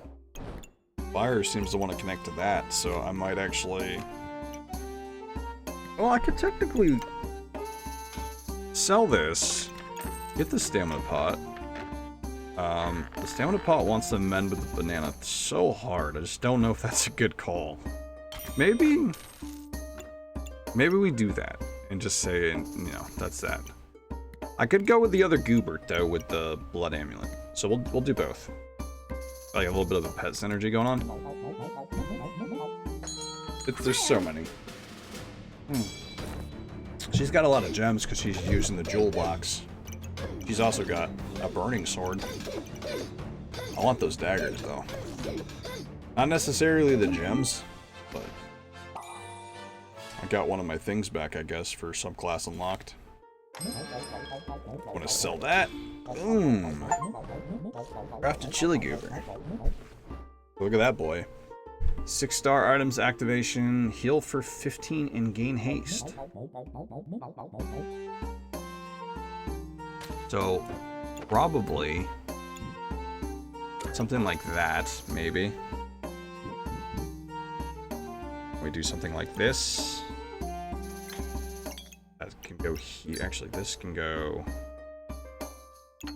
Speaker 1: Fire seems to want to connect to that, so I might actually... Well, I could technically sell this, get the stamina pot. The stamina pot wants to mend with the banana so hard. I just don't know if that's a good call. Maybe we do that and just say, you know, that's that. I could go with the other Goobert though with the blood amulet. So we'll do both. Like a little bit of a pet synergy going on. There's so many. She's got a lot of gems because she's using the jewel box. She's also got a burning sword. I want those daggers though. Not necessarily the gems, but I got one of my things back, I guess, for subclass unlocked. Want to sell that? Crafted chili goober. Look at that boy. 6-star items activation, heal for 15 and gain haste. So, probably something like that, maybe. We do something like this. That can go here. Actually, this can go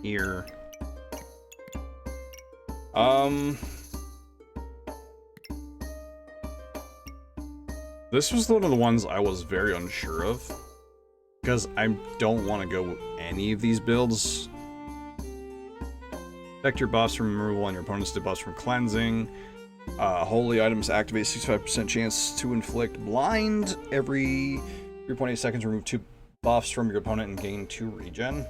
Speaker 1: here. This was one of the ones I was very unsure of, because I don't want to go with any of these builds. Protect your buffs from removal and your opponent's debuffs from cleansing. Holy items activate 65% chance to inflict blind. Every 3.8 seconds, remove 2 buffs from your opponent and gain 2 regen.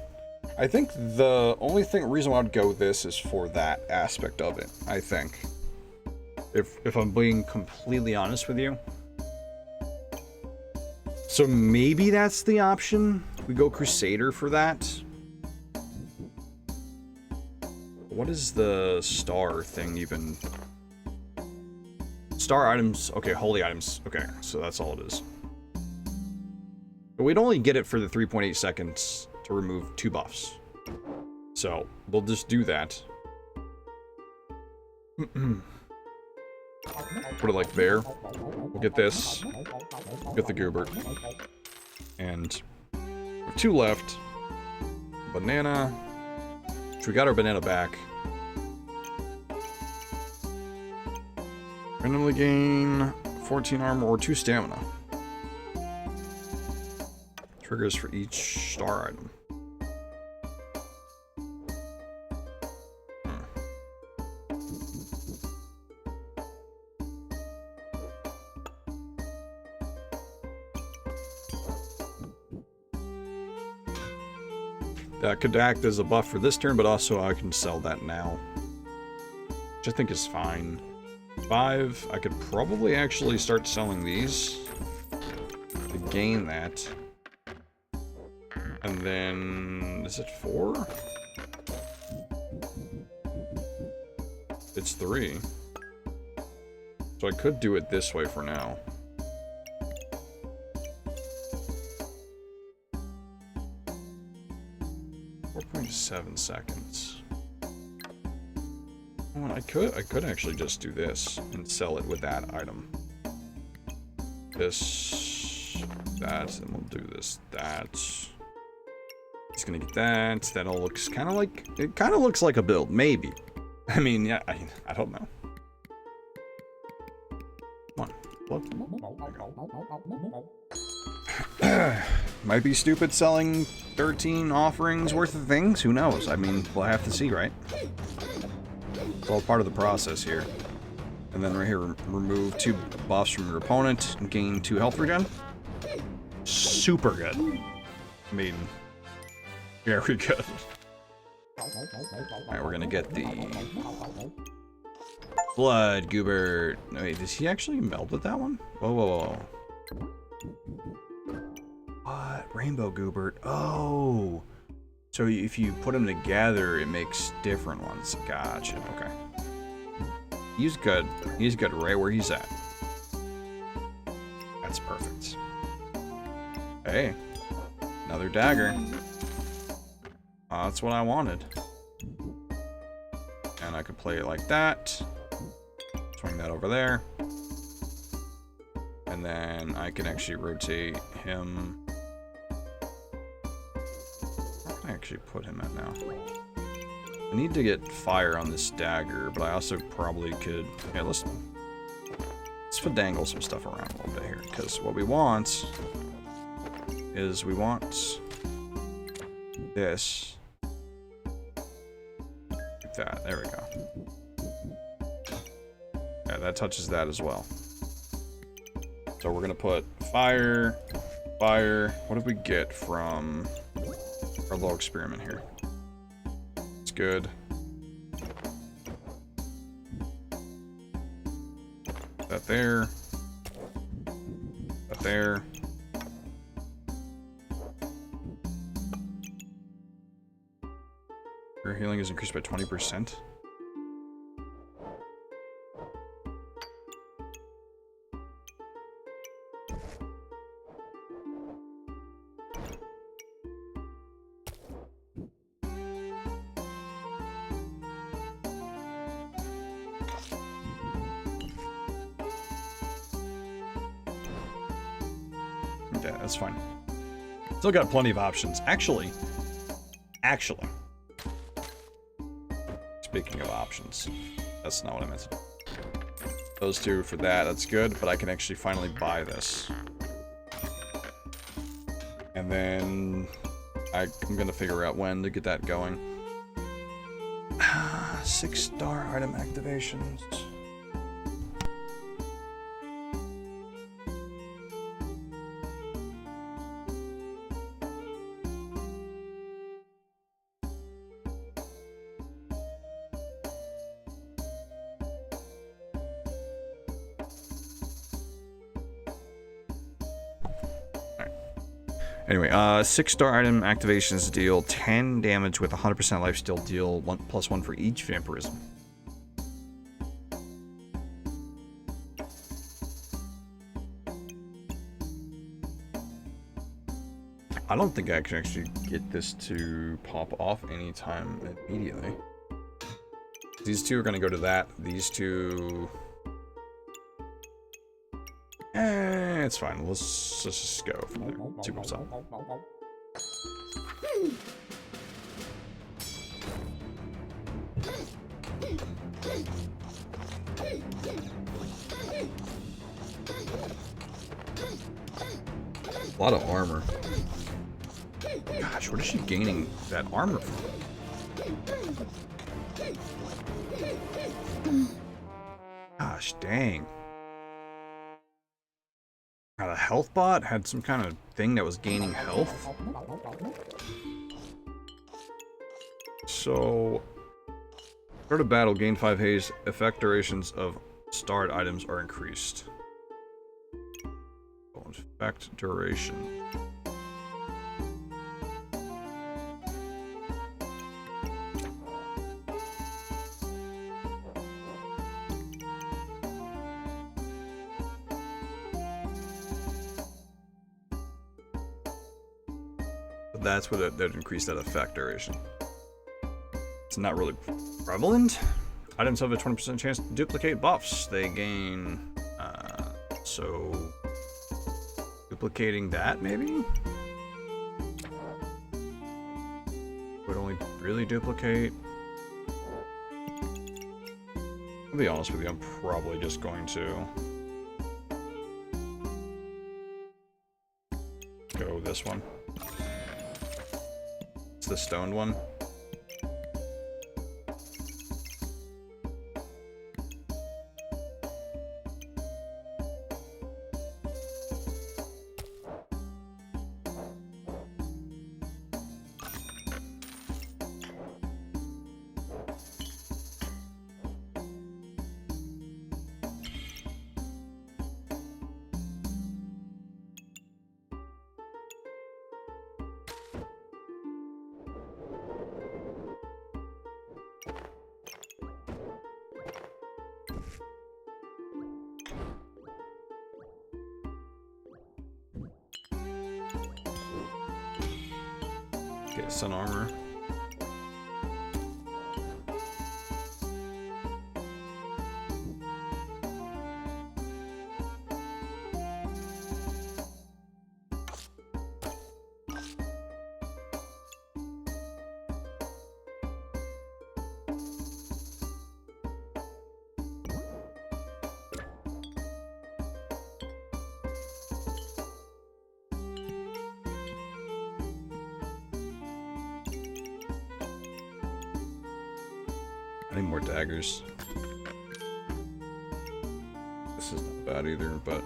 Speaker 1: I think the only reason why I would go with this is for that aspect of it, I think. If I'm being completely honest with you. So maybe that's the option. We go Crusader for that. What is the star thing even? Star items. Okay, holy items. Okay, so that's all it is. But we'd only get it for the 3.8 seconds to remove 2 buffs. So we'll just do that. Put it like there. We'll get this. We'll get the Goobert. And we have 2 left. Banana. Which we got our banana back. Randomly gain 14 armor or 2 stamina. Triggers for each star item. That could act as a buff for this turn, but also I can sell that now. Which I think is fine. 5, I could probably actually start selling these to gain that. And then, is it 4? It's 3. So I could do it this way for now. .7 seconds. Well, I could actually just do this and sell it with that item. This, that, and we'll do this, that. He's gonna get that. That all looks kind of like, it kind of looks like a build, maybe. I mean, yeah, I don't know. Come on, look. Might be stupid selling 13 offerings worth of things. Who knows? I mean, we'll have to see, right? It's all part of the process here. And then right here, remove 2 buffs from your opponent and gain 2 health regen. Super good. I mean, very good. Alright, we're gonna get the blood Goobert. No, wait, does he actually meld with that one? Whoa, whoa, whoa. What? Rainbow Goobert. Oh. So if you put them together, it makes different ones. Gotcha. Okay. He's good. He's good right where he's at. That's perfect. Hey. Another dagger. That's what I wanted. And then I could play it like that. Swing that over there. And then I can actually rotate him. Where can I actually put him at now? I need to get fire on this dagger, but I also probably could... Yeah, let's finagle some stuff around a little bit here, because what we want is we want this. Like that. There we go. Yeah, that touches that as well. So we're gonna put fire, fire. What did we get from our little experiment here? It's good. That there. That there. Your healing is increased by 20%. Yeah, that's fine. Still got plenty of options. Actually, speaking of options, that's not what I meant to do. Those two for that, that's good, but I can actually finally buy this. And then I'm gonna figure out when to get that going. 6-star item activations. Anyway, 6-star item activations deal 10 damage with 100% lifesteal, deal 1+1 for each vampirism. I don't think I can actually get this to pop off anytime immediately. These two are going to go to that. These two... it's fine. Let's just go from there. See what's up. A lot of armor. Gosh, where is she gaining that armor from? Gosh, dang. Had a health bot? Had some kind of thing that was gaining health? So... start of battle, gain 5 haste. Effect durations of starred items are increased. Effect duration. That's what that increased that effect duration. It's not really prevalent. Items have a 20% chance to duplicate buffs. They gain, so duplicating that maybe? Would only really duplicate. I'll be honest with you, I'm probably just going to go this one. It's the stoned one. Okay, sun armor. I need more daggers. This isn't bad either, but...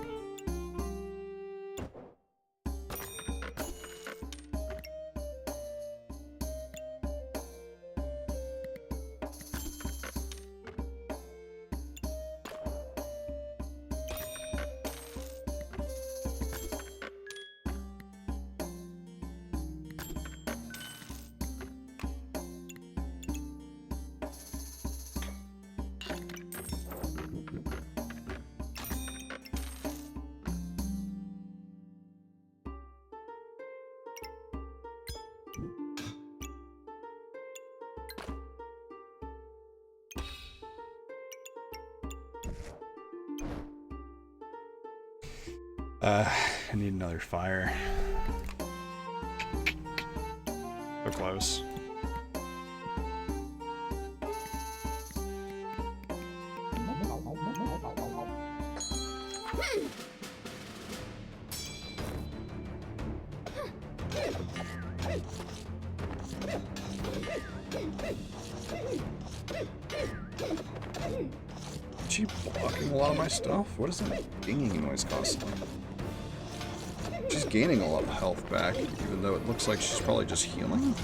Speaker 1: I need another fire. So close. Is she blocking a lot of my stuff? What is that dinging noise constantly? She's gaining a lot of health back, even though it looks like she's probably just healing.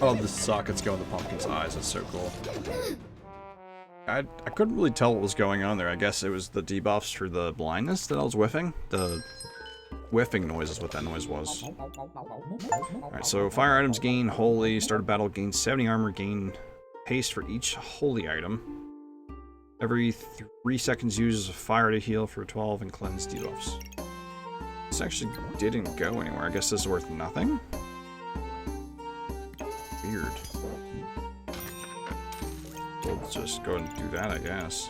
Speaker 1: Oh, the sockets go in the pumpkin's eyes. That's so cool. I couldn't really tell what was going on there. I guess it was the debuffs for the blindness that I was whiffing. The whiffing noise is what that noise was. Alright, so fire items gain holy, start a battle, gain 70 armor, gain haste for each holy item. Every 3 seconds uses a fire to heal for 12 and cleanse debuffs. This actually didn't go anywhere. I guess this is worth nothing? Weird. We'll just go and do that, I guess.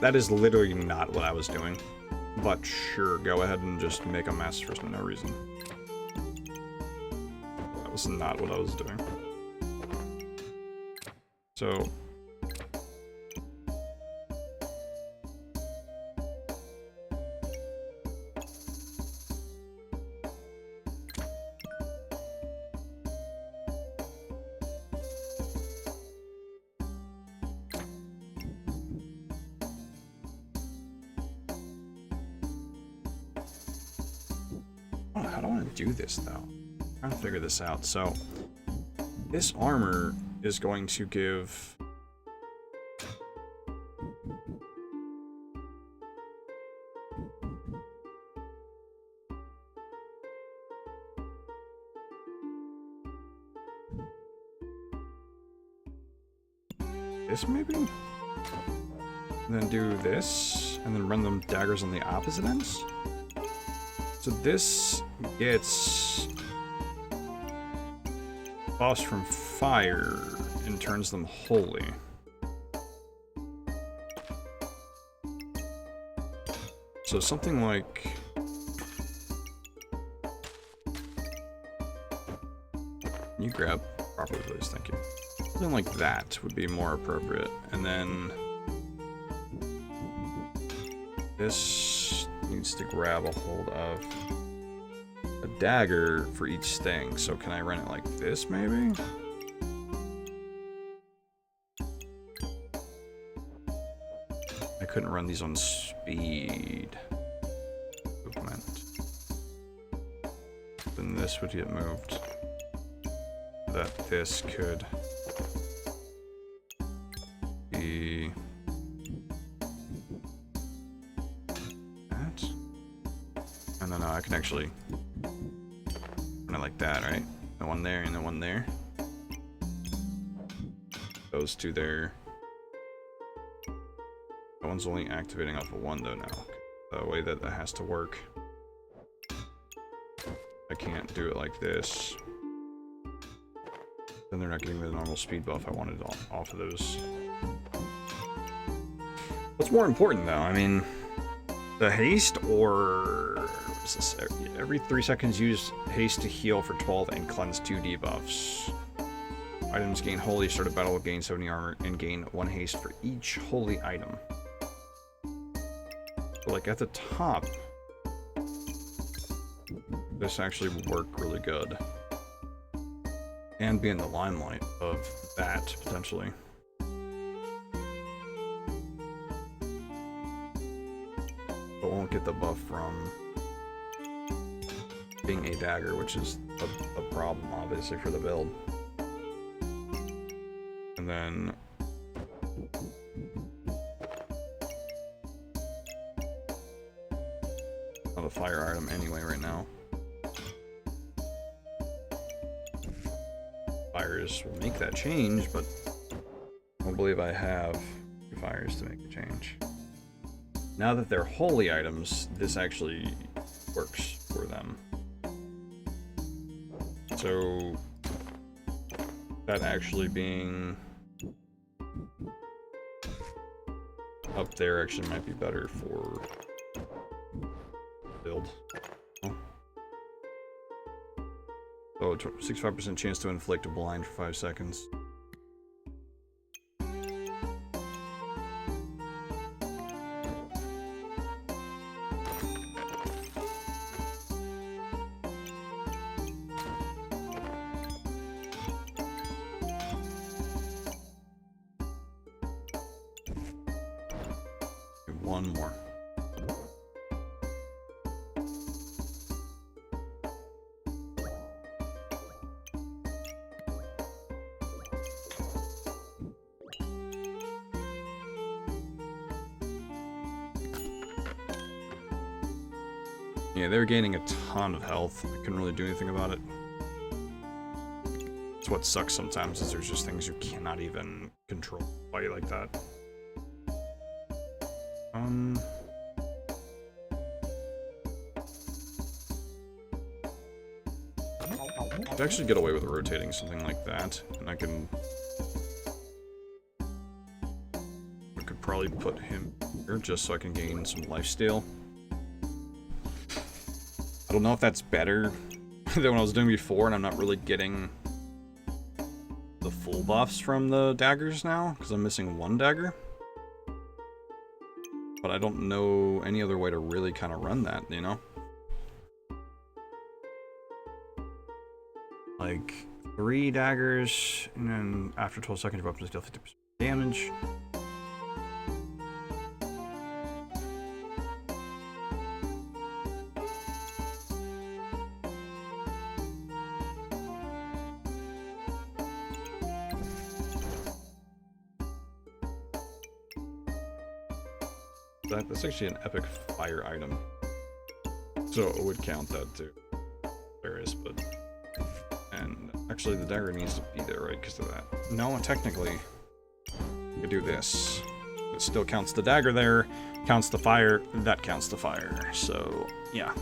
Speaker 1: That is literally not what I was doing. But sure, go ahead and just make a mess for no reason. That was not what I was doing. So... how do I want to do this, though? I'm trying to figure this out. So, this armor is going to give... this, maybe? And then do this, and then run them daggers on the opposite ends? So this gets buffs from fire and turns them holy. So something like... Can you grab properly, please? Thank you. Something like that would be more appropriate. And then... this needs to grab a hold of a dagger for each thing. So can I run it like this, maybe? I couldn't run these on speed. Movement. Then this would get moved. That this could be... No, I can actually run it like that, right? The one there and the one there. Those two there. That one's only activating off of one though now. The way that that has to work. I can't do it like this. Then they're not getting the normal speed buff I wanted off of those. What's more important though? I mean, the haste or debuffs. Every 3 seconds, use haste to heal for 12 and cleanse 2 debuffs. Items gain holy, start a battle, gain 70 armor, and gain 1 haste for each holy item. So, like, at the top, this actually would work really good. And be in the limelight of that, potentially. But won't get the buff from being a dagger, which is a problem, obviously, for the build. And then... not a fire item anyway right now. Fires will make that change, but I don't believe I have 2 fires to make the change. Now that they're holy items, this actually works for them. So that actually being up there actually might be better for build. Oh, 65% chance to inflict a blind for 5 seconds. One more. Yeah, they were gaining a ton of health. I couldn't really do anything about it. It's what sucks sometimes, is there's just things you cannot even control quite like that. I'd actually get away with rotating something like that, and I could probably put him here just so I can gain some lifesteal. I don't know if that's better than what I was doing before, and I'm not really getting the full buffs from the daggers now, because I'm missing 1 dagger. But I don't know any other way to really kind of run that, you know? Like, 3 daggers, and then after 12 seconds, you're up to deal 50% damage. That's actually an epic fire item, so it would count that too. Hilarious, but and actually the dagger needs to be there, right? Because of that. No, technically, you could do this. It still counts the dagger there, counts the fire. That counts the fire. So yeah,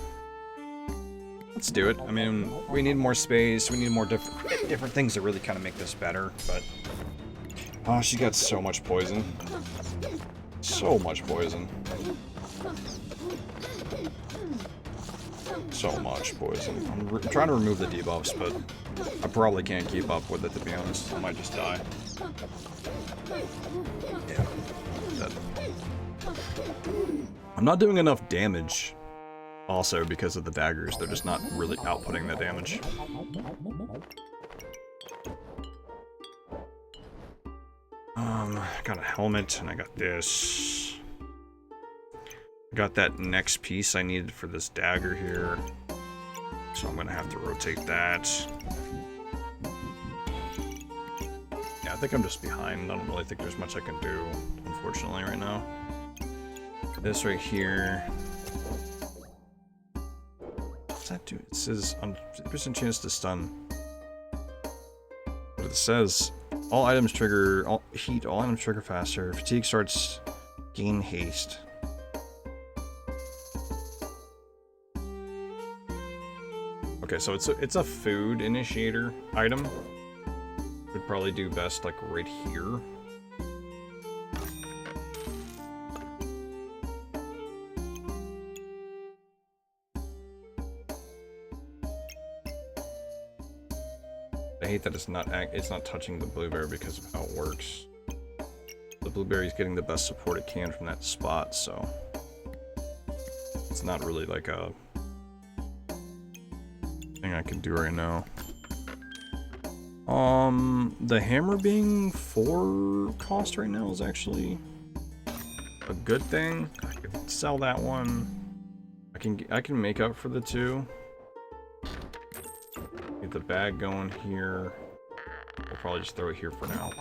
Speaker 1: let's do it. I mean, we need more space. We need more different things to really kind of make this better. But oh, she got so much poison. So much poison. So much poison. I'm trying to remove the debuffs, but I probably can't keep up with it, to be honest. I might just die. Yeah. Dead. I'm not doing enough damage, also, because of the daggers. They're just not really outputting the damage. I got a helmet, and I got this. I got that next piece I needed for this dagger here. So I'm gonna have to rotate that. Yeah, I think I'm just behind. I don't really think there's much I can do, unfortunately, right now. This right here. What's that do? It says, 50% chance to stun. But it says, all items trigger, all items trigger faster. Fatigue starts, gain haste. Okay, so it's a food initiator item. Would probably do best like right here. I hate that it's not touching the blueberry because of how it works. The blueberry is getting the best support it can from that spot, so it's not really like a thing I can do right now. The hammer being 4 cost right now is actually a good thing. I could sell that one. I can make up for the 2. Get the bag going here. We'll probably just throw it here for now.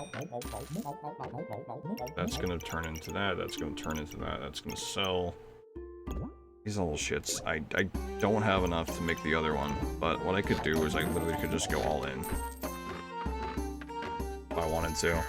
Speaker 1: That's gonna turn into that. That's gonna turn into that. That's gonna sell. These little shits. I don't have enough to make the other one, but what I could do is I literally could just go all in. If I wanted to.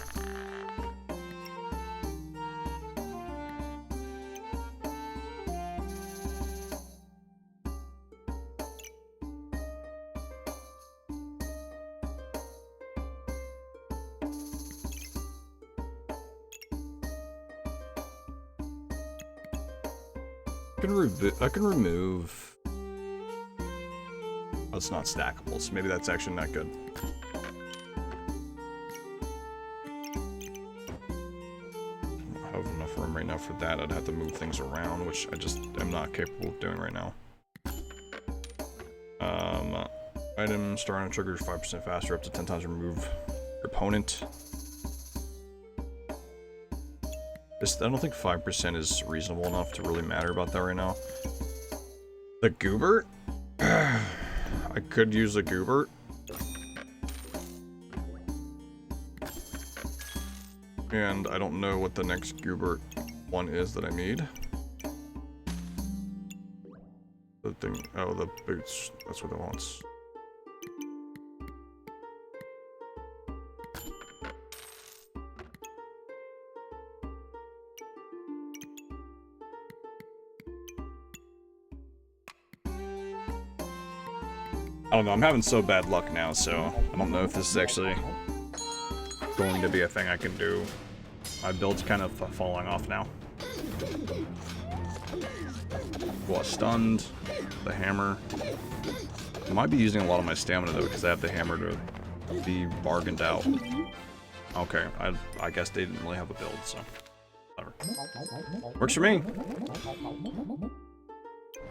Speaker 1: I can remove. Oh, it's not stackable, so maybe that's actually not good. I don't have enough room right now for that. I'd have to move things around, which I just am not capable of doing right now. Item starting triggers 5% faster, up to 10 times remove your opponent. I don't think 5% is reasonable enough to really matter about that right now. The Goobert? I could use a Goobert. And I don't know what the next Goobert one is that I need. The thing, oh, the boots, that's what it wants. I don't know, I'm having so bad luck now, so I don't know if this is actually going to be a thing I can do. My build's kind of falling off now. Well, stunned, the hammer. I might be using a lot of my stamina though, because I have the hammer to be bargained out. Okay, I guess they didn't really have a build, so whatever. Works for me!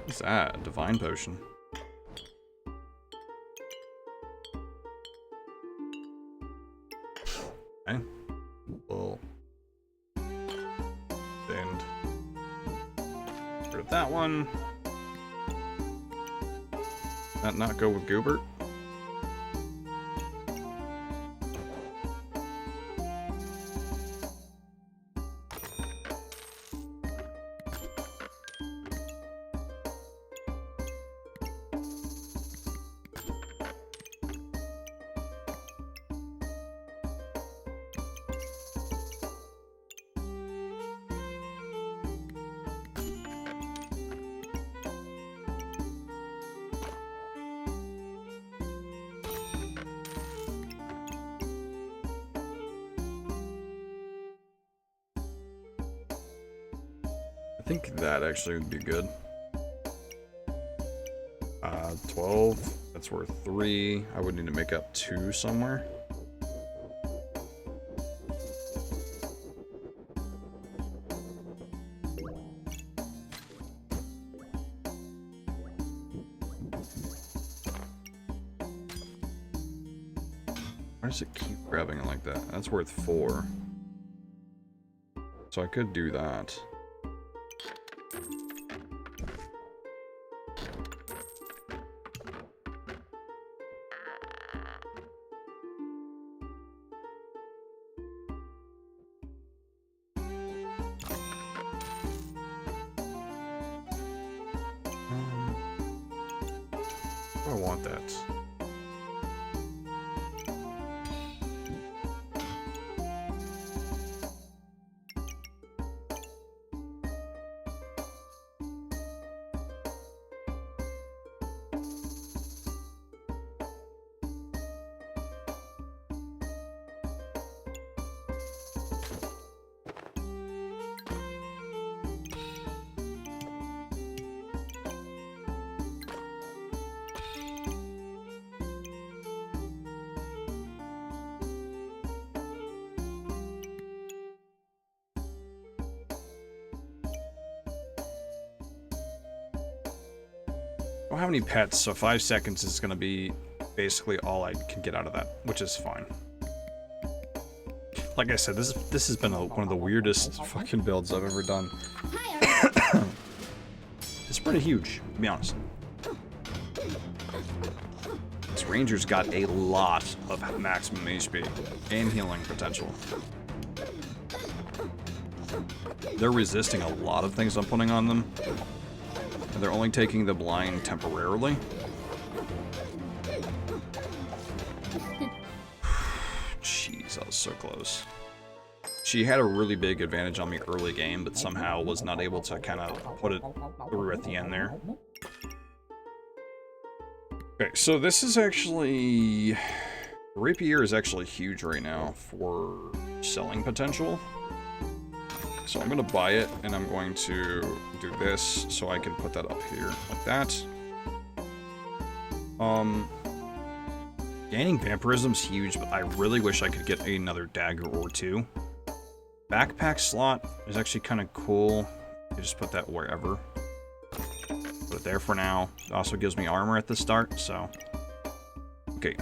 Speaker 1: What's that? A divine potion. Okay. Well, and rid of that one. That not go with Goobert. I think that actually would be good. 12, that's worth 3. I would need to make up 2 somewhere. Why does it keep grabbing it like that? That's worth 4. So I could do that. I want that. I don't have any pets, so 5 seconds is going to be basically all I can get out of that, which is fine. Like I said, this has been one of the weirdest fucking builds I've ever done. It's pretty huge, to be honest. This Ranger's got a lot of maximum HP and healing potential. They're resisting a lot of things I'm putting on them. And they're only taking the blind temporarily. Jeez, that was so close. She had a really big advantage on me early game, but somehow was not able to kind of put it through at the end there. Okay, so this is actually... Rapier is actually huge right now for selling potential. So I'm going to buy it, and I'm going to do this so I can put that up here like that. Gaining vampirism's huge, but I really wish I could get another dagger or two. Backpack slot is actually kind of cool. You just put that wherever. Put it there for now. It also gives me armor at the start, so... Okay,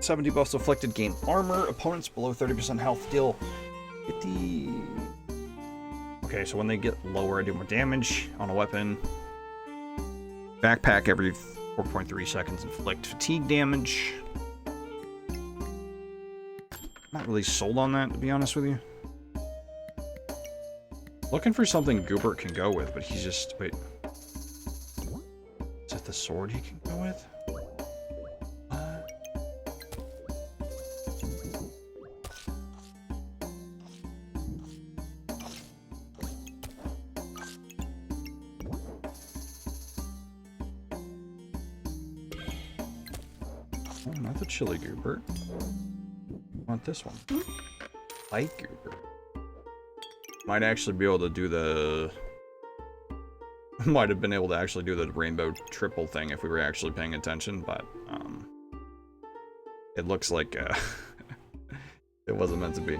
Speaker 1: 70 buffs afflicted, gain armor. Opponents below 30% health deal 50... Okay, so when they get lower, I do more damage on a weapon. Backpack every 4.3 seconds, inflict fatigue damage. Not really sold on that, to be honest with you. Looking for something Goobert can go with, but he's just... Wait. Is that the sword he can go with? Oh, not the chili Goobert. I want this one. Light Goobert. Might actually be able to do the... Might have been able to actually do the rainbow triple thing if we were actually paying attention, but it looks like it wasn't meant to be.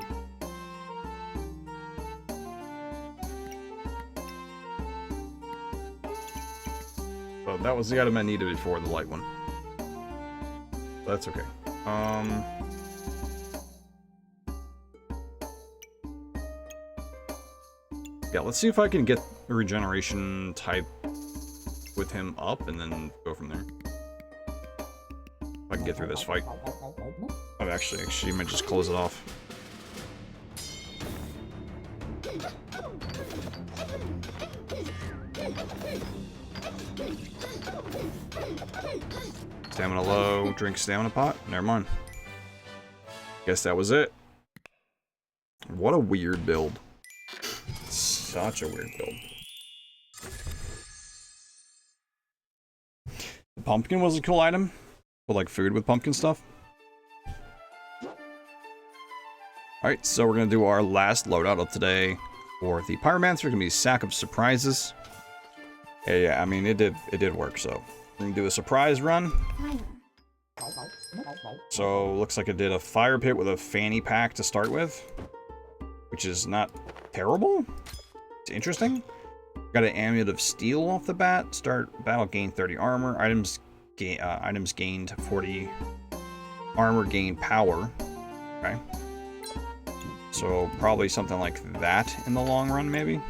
Speaker 1: Well, that was the item I needed before the light one. That's okay. Yeah, let's see if I can get a regeneration type with him up and then go from there. If I can get through this fight. Oh, actually, I might just close it off. Stamina low, drink stamina pot. Never mind. Guess that was it. What a weird build. Such a weird build. The pumpkin was a cool item. For like food with pumpkin stuff. Alright, so we're gonna do our last loadout of today. For the Pyromancer, gonna be Sack of Surprises. Yeah, I mean it did work, so we're gonna do a surprise run. So looks like it did a fire pit with a fanny pack to start with. Which is not terrible. It's interesting. Got an Amulet of Steel off the bat. Start battle, gain 30 armor. Items gained 40 armor, gain power. Okay. So probably something like that in the long run, maybe.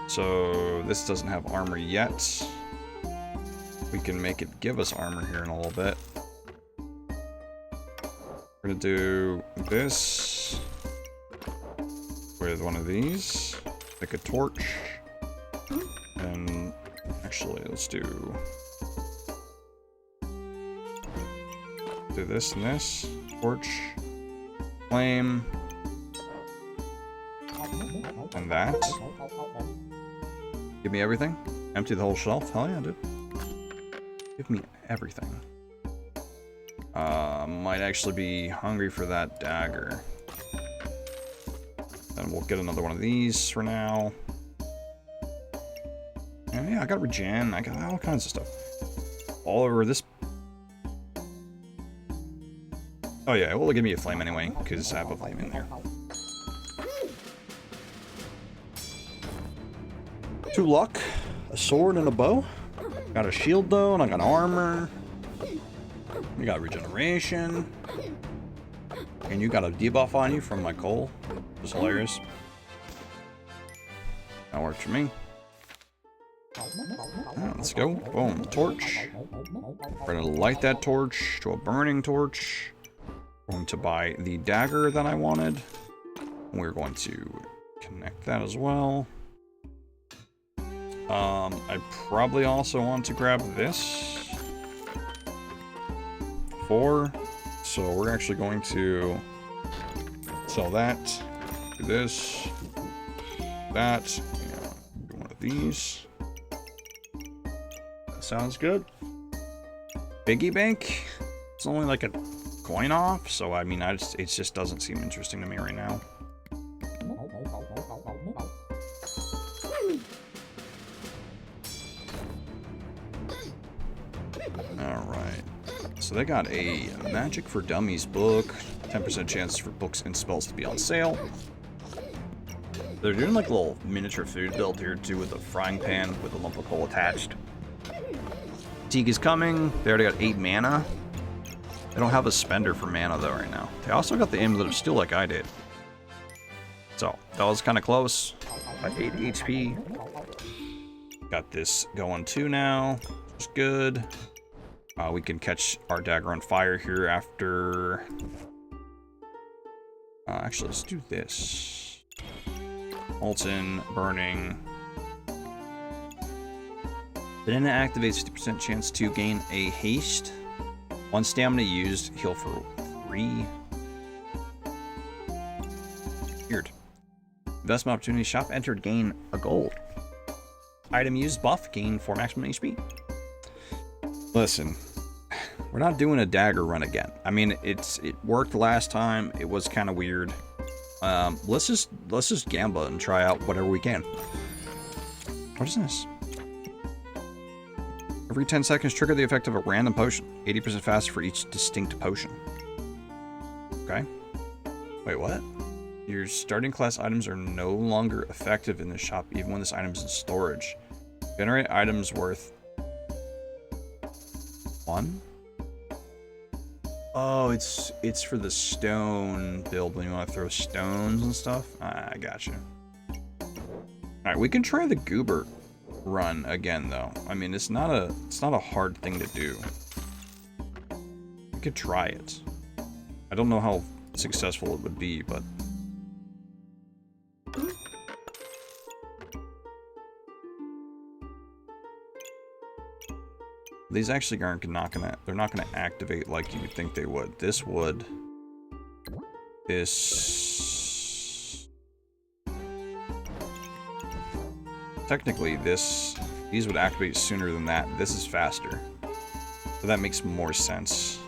Speaker 1: So this doesn't have armor yet. We can make it give us armor here in a little bit. We're gonna do this with one of these. Pick a torch. And actually, let's do this and this. Torch. Flame. And that. Give me everything. Empty the whole shelf. Hell yeah, dude. Give me everything. Might actually be hungry for that dagger. Then we'll get another one of these for now. And yeah, I got regen. I got all kinds of stuff. All over this. Oh yeah, it will give me a flame anyway, because I have a flame in there. 2 luck, a sword, and a bow. Got a shield though, and I got armor. We got regeneration. And you got a debuff on you from my coal. It's hilarious. That works for me. Right, let's go. Boom. Torch. We're going to light that torch to a burning torch. Going to buy the dagger that I wanted. We're going to connect that as well. I probably also want to grab this. 4. So we're actually going to sell that. Do this. That. Yeah, do one of these. That sounds good. Piggy bank. It's only like a coin off, so I mean, it just doesn't seem interesting to me right now. Alright. So they got a Magic for Dummies book. 10% chance for books and spells to be on sale. They're doing like a little miniature food build here too with a frying pan with a lump of coal attached. Teague is coming. They already got 8 mana. They don't have a spender for mana though right now. They also got the Amulet of Steel like I did. So that was kind of close. At 8 HP. Got this going too now. Which is good. We can catch our dagger on fire here after... actually, let's do this. Molten, burning. Banana activates 50% chance to gain a haste. 1 stamina used, heal for 3. Weird. Investment opportunity shop entered, gain a gold. Item used, buff, gain 4 maximum HP. Listen, we're not doing a dagger run again. I mean, it worked last time. It was kind of weird. Let's just gamble and try out whatever we can. What is this? Every 10 seconds, trigger the effect of a random potion. 80% faster for each distinct potion. Okay. Wait, what? Your starting class items are no longer effective in the shop, even when this item is in storage. Generate items worth 1? Oh, it's for the stone build when you want to throw stones and stuff. I gotcha. Alright, we can try the Goober run again though. I mean, it's not a hard thing to do. We could try it. I don't know how successful it would be, but these actually they're not gonna activate like you would think they would. This would. Technically, these would activate sooner than that. This is faster. So that makes more sense.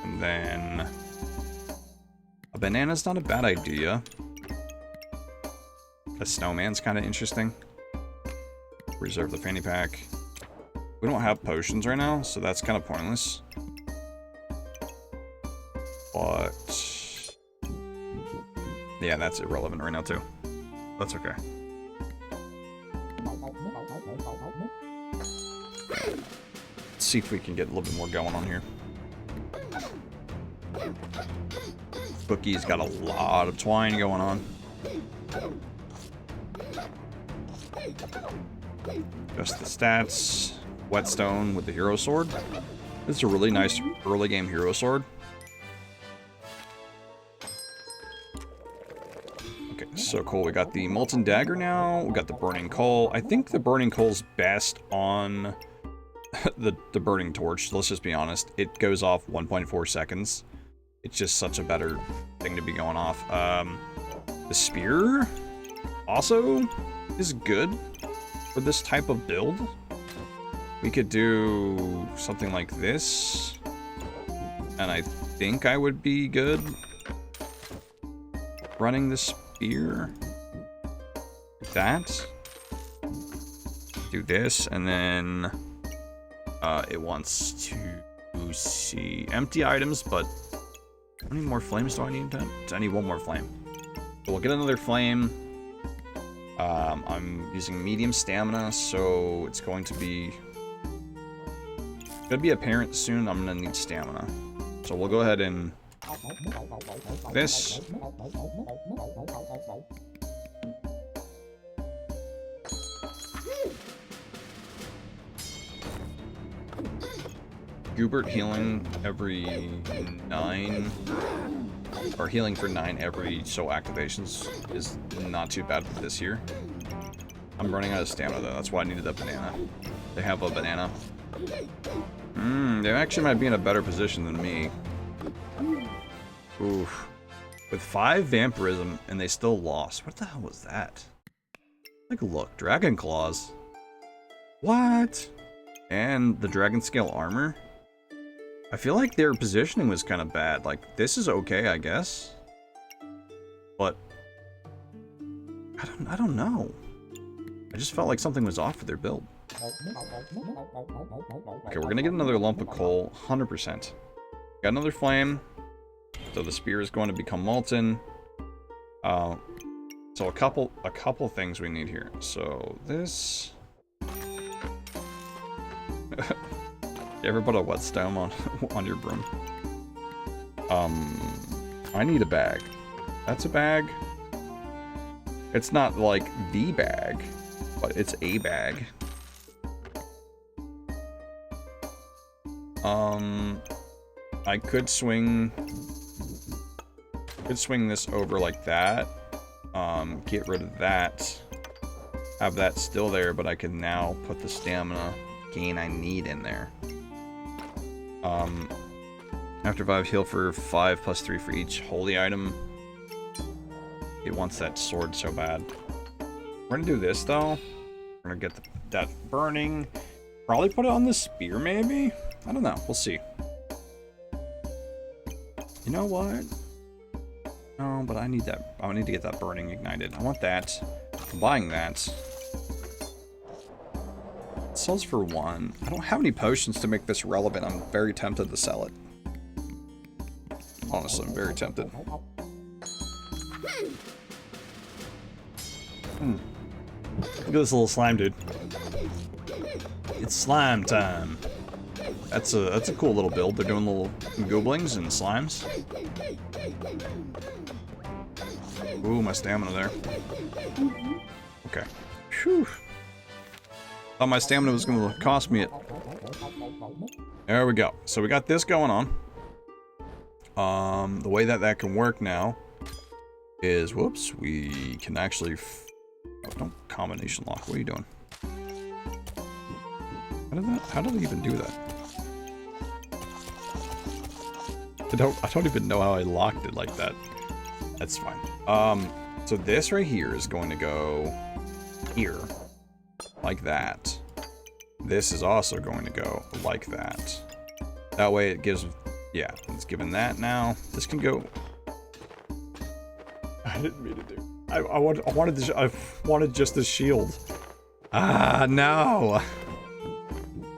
Speaker 1: And then a banana's not a bad idea. A snowman's kind of interesting. Reserve the fanny pack. We don't have potions right now, so that's kind of pointless. But yeah, that's irrelevant right now too. That's okay. Let's see if we can get a little bit more going on here. Bookie's got a lot of twine going on. Just the stats. Whetstone with the hero sword. This is a really nice early game hero sword. Okay, so cool. We got the molten dagger now. We got the burning coal. I think the burning coal's best on the burning torch. Let's just be honest. It goes off 1.4 seconds. It's just such a better thing to be going off. The spear also is good for this type of build. We could do something like this, and I think I would be good running the spear like that. Do this, and then it wants to see empty items, but how many more flames do I need? I need 1 more flame. So we'll get another flame. I'm using medium stamina, so it's going to be apparent soon I'm gonna need stamina. So we'll go ahead and this. Goobert healing every 9, or healing for 9 every so activations is not too bad for this year. I'm running out of stamina though, that's why I needed that banana. They have a banana. They actually might be in a better position than me. Oof. With 5 vampirism and they still lost. What the hell was that? Take a look. Dragon claws. What? And the dragon scale armor? I feel like their positioning was kind of bad. Like, this is okay, I guess. But I don't know. I just felt like something was off with their build. Okay, we're gonna get another lump of coal, 100%. Got another flame. So the spear is going to become molten. So a couple things we need here. So this. You ever put a whetstone on your broom? I need a bag. That's a bag. It's not like the bag, but it's a bag. I could swing this over like that. Get rid of that. Have that still there, but I can now put the stamina gain I need in there. After 5, heal for 5 plus 3 for each holy item. It wants that sword so bad. We're gonna do this though. We're gonna get that burning. Probably put it on the spear maybe? I don't know, we'll see. You know what? No, but I need that. I need to get that burning ignited. I want that. I'm buying that. It sells for 1. I don't have any potions to make this relevant. I'm very tempted to sell it. Honestly, I'm very tempted. Look at this little slime dude. It's slime time. That's a cool little build. They're doing little gooblings and slimes. Ooh, my stamina there. Okay. Phew. Thought my stamina was going to cost me it. There we go. So we got this going on. The way that can work now is, whoops, we can actually... Oh, don't combination lock. What are you doing? How did I even do that? I don't even know how I locked it like that. That's fine. So this right here is going to go here, like that. This is also going to go like that. That way it gives, yeah, it's given that now. This can go. I didn't mean to do. I wanted just the shield. Ah, no.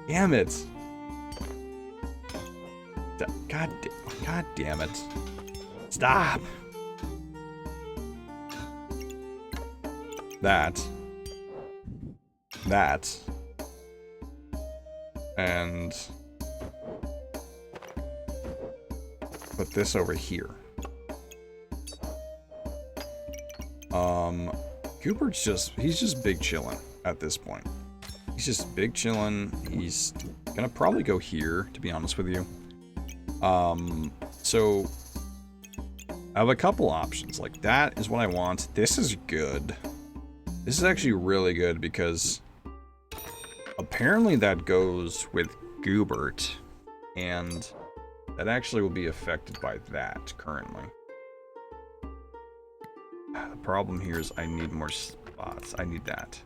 Speaker 1: Damn it. God damn it. Stop. That. And put this over here. He's just big chillin' at this point. He's just big chillin'. He's gonna probably go here, to be honest with you. So I have a couple options. Like, that is what I want. This is good. This is actually really good because apparently that goes with Goobert, and that actually will be affected by that currently. The problem here is I need more spots. I need that.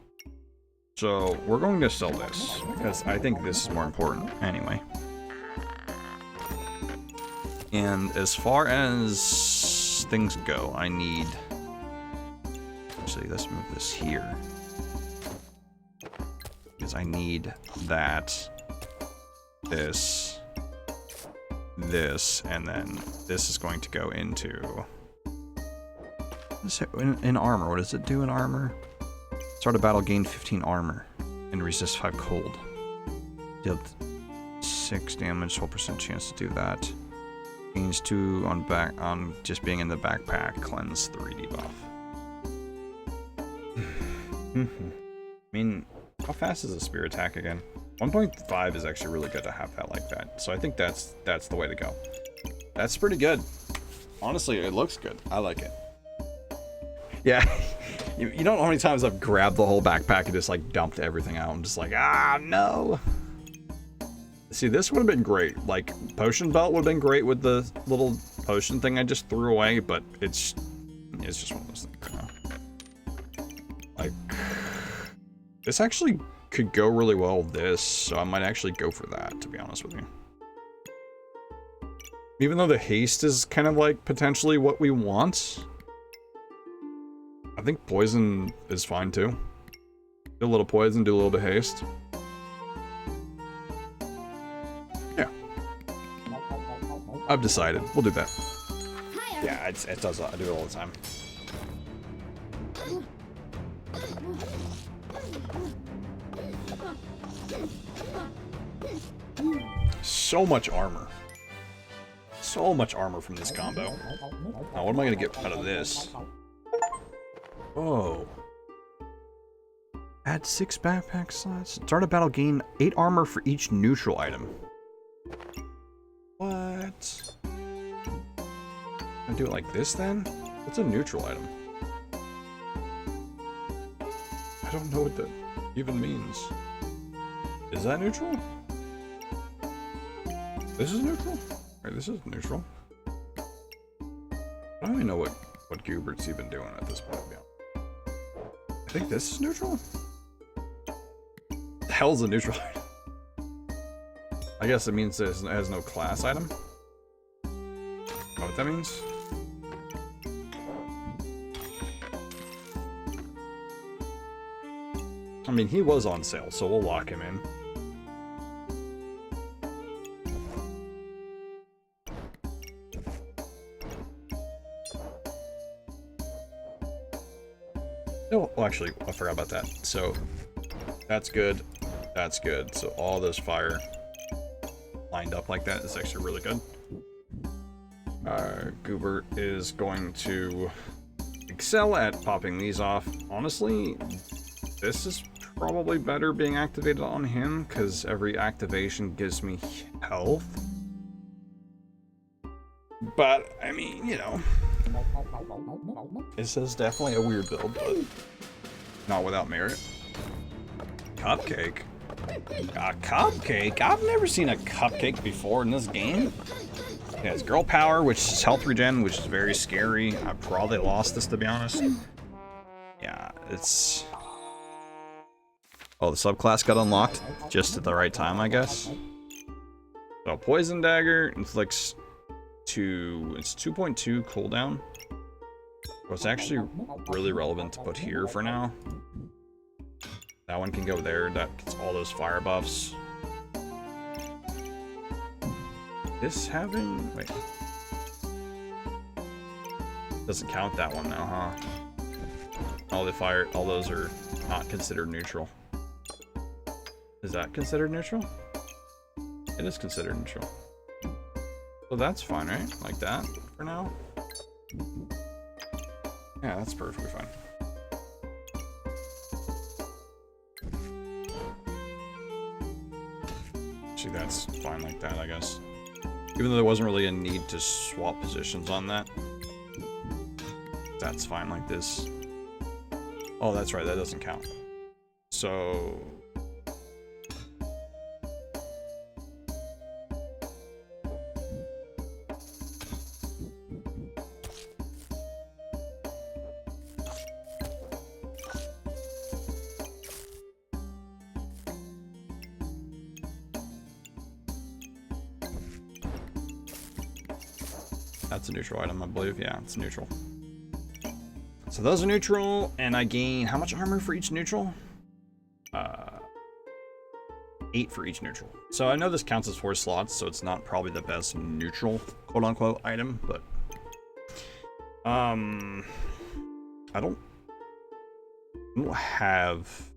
Speaker 1: So we're going to sell this because I think this is more important anyway. And as far as things go, I need... Actually, let's move this here. Because I need that, this, and then this is going to go into... In armor. What does it do in armor? Start a battle, gain 15 armor, and resist 5 cold. Deal 6 damage, 12% chance to do that. Gains 2 on just being in the backpack. Cleanse 3 debuff. I mean, how fast is a spear attack again? 1.5 is actually really good to have that like that. So I think that's the way to go. That's pretty good. Honestly, it looks good. I like it. Yeah. You don't know how many times I've grabbed the whole backpack and just like dumped everything out. I'm just like, ah, no. See, this would have been great. Like, potion belt would have been great with the little potion thing I just threw away, but it's just one of those things right now. Like, this actually could go really well with this, so I might actually go for that, to be honest with you. Even though the haste is kind of like potentially what we want, I think poison is fine too. Do a little poison, do a little bit of haste. Yeah. I've decided. We'll do that. Yeah, it does. I do it all the time. So much armor. So much armor from this combo. Now, what am I going to get out of this? Oh. Add 6 backpack slots. Start a battle, gain 8 armor for each neutral item. What? I do it like this then? What's a neutral item? I don't know what that even means. Is that neutral? This is neutral? Right, this is neutral. I don't even know what Goobert's even doing at this point. I think this is neutral? The hell's a neutral item? I guess it means it has no class item. Know what that means? I mean, he was on sale, so we'll lock him in. No, well, actually, I forgot about that. So, that's good. That's good. So, all those fire lined up like that is actually really good. Goobert is going to excel at popping these off. Honestly, this is probably better being activated on him, because every activation gives me health. But, I mean, you know. This is definitely a weird build, but not without merit. Cupcake? A cupcake? I've never seen a cupcake before in this game. It has girl power, which is health regen, which is very scary. I probably lost this, to be honest. Yeah, it's... Oh, the subclass got unlocked just at the right time, I guess. So, Poison Dagger inflicts it's 2.2 cooldown. What's actually really relevant to put here for now. That one can go there. That gets all those fire buffs. This having... Wait. Doesn't count that one now, huh? All those are not considered neutral. Is that considered neutral? It is considered neutral. So that's fine, right? Like that for now? Yeah, that's perfectly fine. See, that's fine like that, I guess. Even though there wasn't really a need to swap positions on that. That's fine like this. Oh, that's right, that doesn't count. So... That's a neutral item, I believe. Yeah, it's neutral. So those are neutral, and I gain how much armor for each neutral? 8 for each neutral. So I know this counts as 4 slots, so it's not probably the best neutral, quote-unquote, item, but... I don't don't have...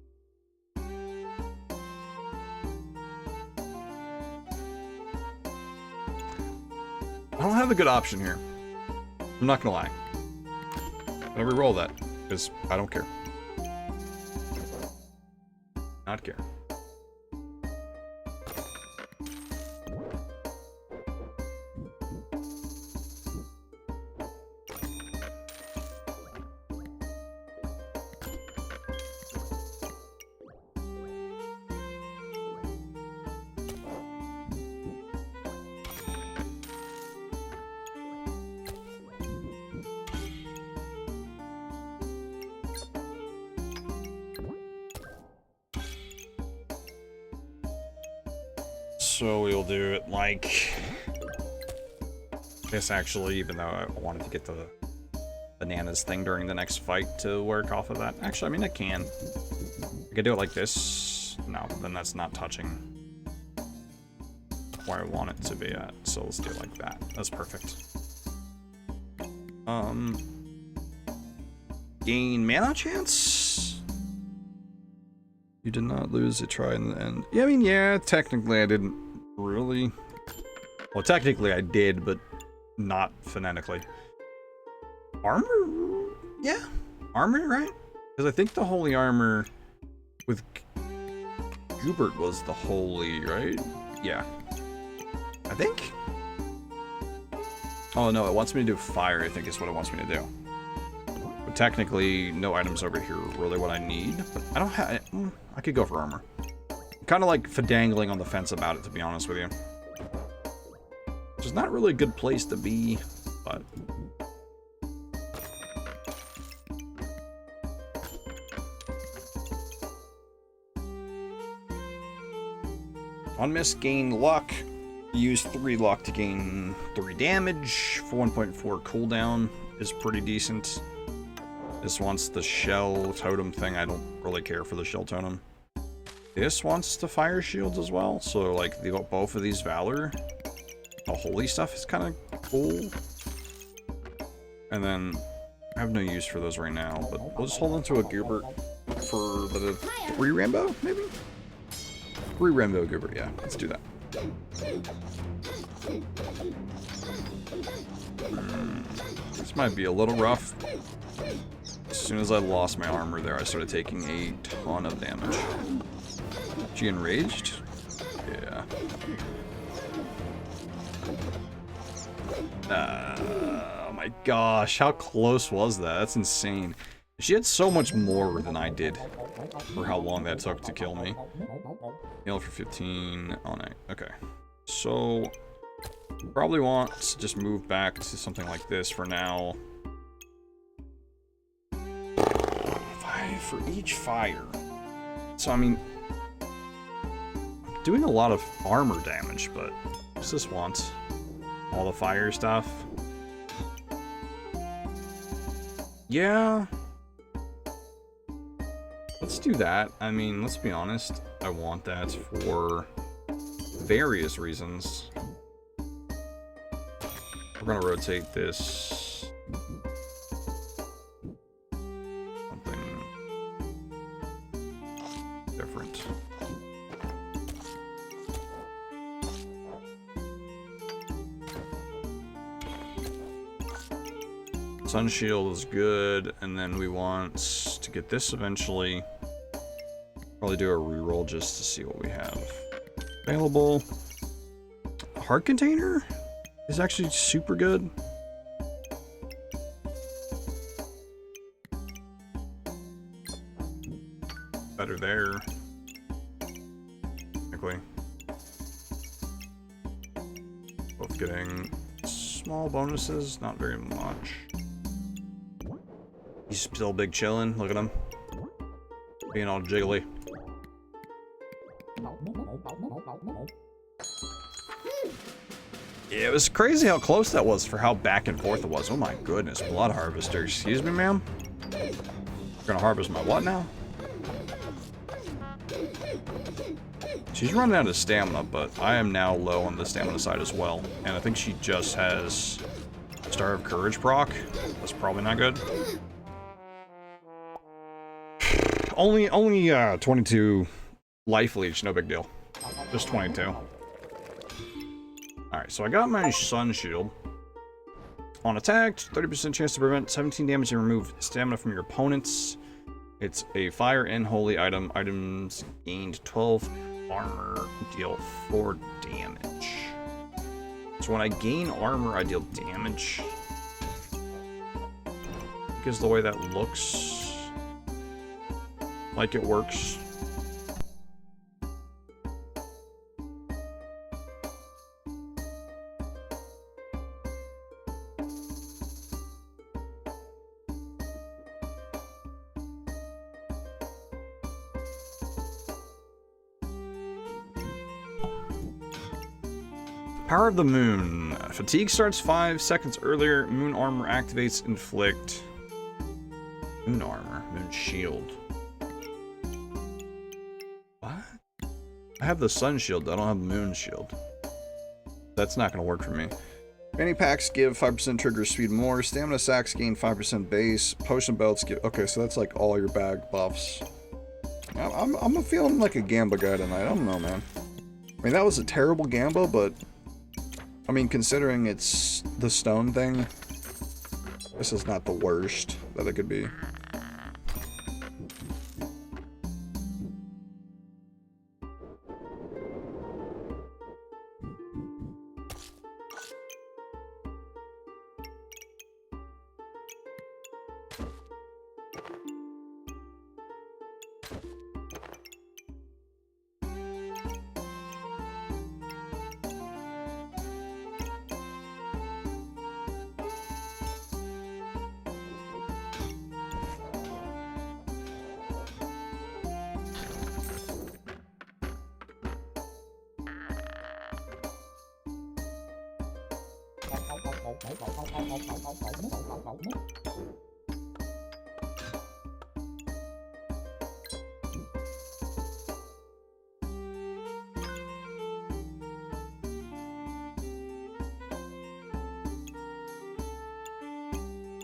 Speaker 1: I don't have a good option here. I'm not gonna lie. I'm gonna re-roll that, because I don't care. Not care. So we'll do it like this, actually, even though I wanted to get the bananas thing during the next fight to work off of that. Actually, I mean, I can. I could do it like this. No, then that's not touching where I want it to be at. So let's do it like that. That's perfect. Gain mana chance? You did not lose a try in the end. Yeah, I mean, yeah, technically I didn't really. Well, technically I did, but not phonetically. Armor? Yeah. Armor, right? Because I think the holy armor with Goobert was the holy, right? Yeah. I think? Oh, no, it wants me to do fire, I think is what it wants me to do. But technically, no items over here are really what I need. But I don't have... I could go for armor. I'm kind of like fadangling on the fence about it, to be honest with you. Which is not really a good place to be, but... On miss, gain luck. Use 3 luck to gain 3 damage. For 1.4 cooldown is pretty decent. This wants the shell totem thing. I don't really care for the shell totem. This wants the fire shields as well. So, like, both of these Valor, the holy stuff is kind of cool. And then, I have no use for those right now, but we'll just hold on to a Goobert for the 3 Rainbow, maybe? 3 Rainbow Goobert, yeah. Let's do that. This might be a little rough. As soon as I lost my armor there, I started taking a ton of damage. She enraged? Yeah. Oh my gosh, how close was that? That's insane. She had so much more than I did for how long that took to kill me. Heal for 15 on it. Okay. So, probably want to just move back to something like this for now. 5 for each fire. So, I mean, I'm doing a lot of armor damage, but what's this want? All the fire stuff? Yeah. Let's do that. I mean, let's be honest. I want that for various reasons. We're gonna rotate this. Something different. Sun Shield is good, and then we want to get this eventually. Probably do a reroll just to see what we have available. Heart Container is actually super good. Better there. Technically. Both getting small bonuses, not very much. He's still big chillin', look at him. Being all jiggly. Yeah, it was crazy how close that was for how back and forth it was. Oh my goodness, Blood Harvester. Excuse me, ma'am? You're gonna harvest my what now? She's running out of stamina, but I am now low on the stamina side as well. And I think she just has Star of Courage proc. That's probably not good. Only 22 life leech, no big deal. Just 22. Alright, so I got my sun shield. On attack, 30% chance to prevent 17 damage and remove stamina from your opponents. It's a fire and holy item. Items gained 12 armor, deal 4 damage. So when I gain armor, I deal damage. Because the way that looks like it works. Power of the Moon. Fatigue starts 5 seconds earlier. Moon armor activates inflict. Moon armor. Moon shield. What? I have the sun shield. I don't have the moon shield. That's not going to work for me. Fanny packs give 5% trigger speed more. Stamina sacks gain 5% base. Potion belts give... Okay, so that's like all your bag buffs. I'm feeling like a Gamba guy tonight. I don't know, man. I mean, that was a terrible Gamba, but... I mean, considering it's the stone thing, this is not the worst that it could be.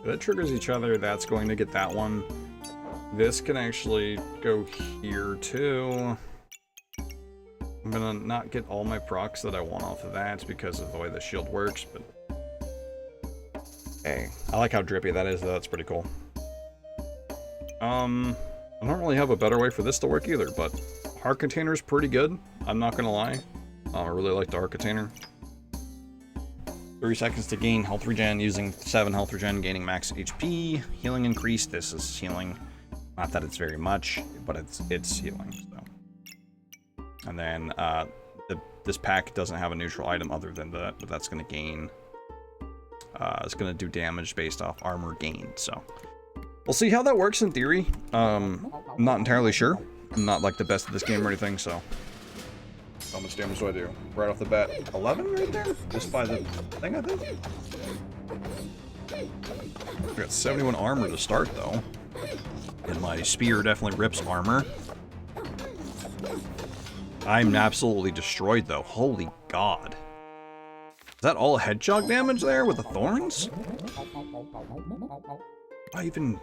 Speaker 1: That triggers each other. That's going to get that one. This can actually go here too. I'm gonna not get all my procs that I want off of that because of the way the shield works, but hey, I like how drippy that is though. That's pretty cool. I don't really have a better way for this to work either, but heart container is pretty good. I'm not gonna lie. I really like the heart container. 30 seconds to gain health regen, using 7 health regen, gaining max HP. Healing increase. This is healing. Not that it's very much, but it's healing. So. And then this pack doesn't have a neutral item other than that, but that's going to gain. It's going to do damage based off armor gained. So we'll see how that works in theory. I'm not entirely sure. I'm not like the best at this game or anything, so. How much damage do I do? Right off the bat, 11 right there? Just by the thing, I think? I got 71 armor to start, though. And my spear definitely rips armor. I'm absolutely destroyed, though. Holy God. Is that all headshot damage there with the thorns? I even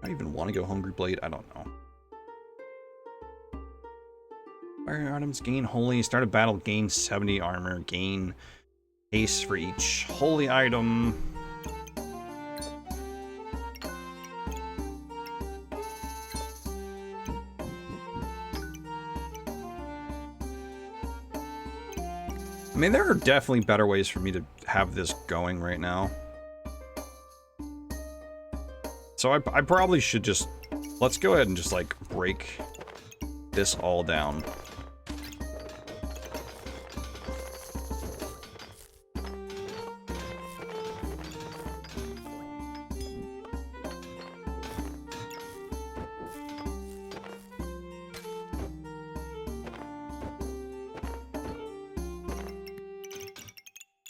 Speaker 1: want to go Hungry Blade? I don't know. Fire items gain holy. Start a battle, gain 70 armor. Gain haste for each holy item. I mean, there are definitely better ways for me to have this going right now. So I probably should just... Let's go ahead and just, like, break this all down.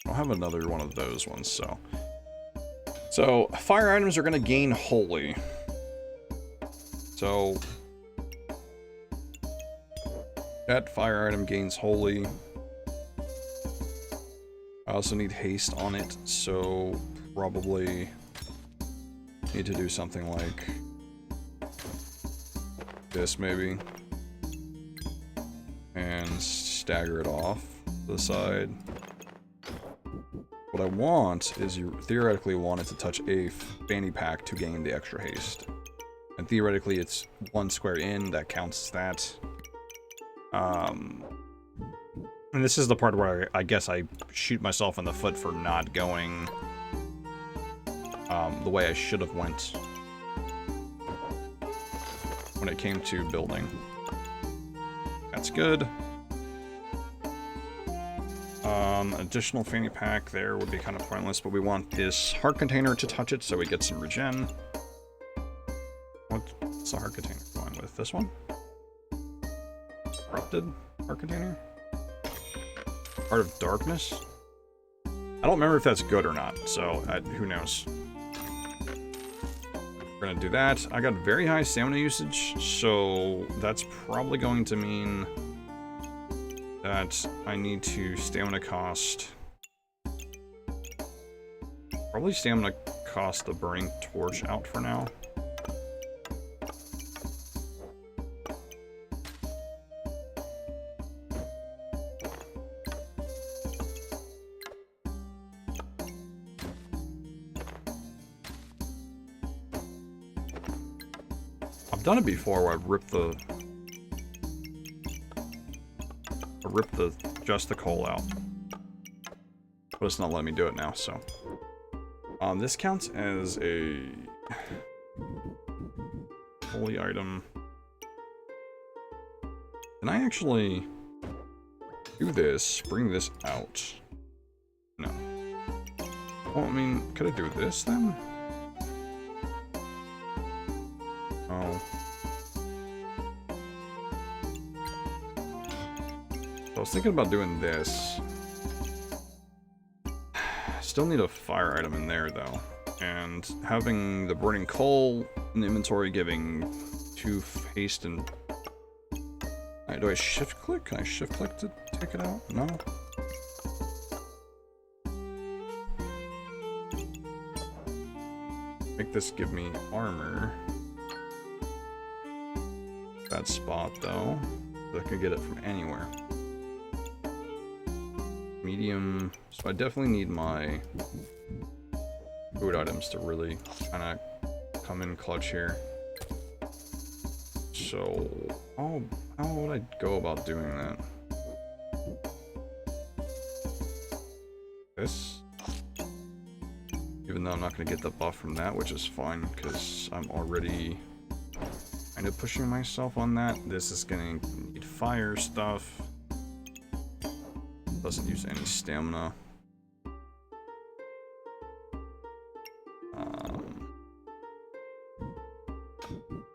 Speaker 1: I'll have another one of those ones, so fire items are going to gain holy. So that fire item gains holy. I also need haste on it, so probably need to do something like this maybe. And stagger it off to the side. What I want is you theoretically want it to touch a fanny pack to gain the extra haste. And theoretically it's one square in, that counts as that. And this is the part where I guess I shoot myself in the foot for not going the way I should have went when it came to building. That's good. Additional fanny pack there would be kind of pointless, but we want this heart container to touch it so we get some regen. What's the heart container going with? This one? Corrupted heart container? Heart of Darkness? I don't remember if that's good or not, so who knows. We're gonna do that. I got very high stamina usage, so that's probably going to mean that I need to stamina cost... Probably stamina cost the Burning Torch out for now. I've done it before where I've ripped the just the coal out, but it's not letting me do it now. So this counts as a holy item. Can I actually do this? Bring this out? No. Well, I mean, could I do this then? Oh. I was thinking about doing this. Still need a fire item in there though. And having the burning coal in the inventory giving 2 haste and... do I shift click? Can I shift click to take it out? No? Make this give me armor. Bad spot though. I can get it from anywhere. Medium, so I definitely need my food items to really kind of come in clutch here. So, how would I go about doing that? This? Even though I'm not going to get the buff from that, which is fine, because I'm already kind of pushing myself on that. This is going to need fire stuff. Doesn't use any stamina.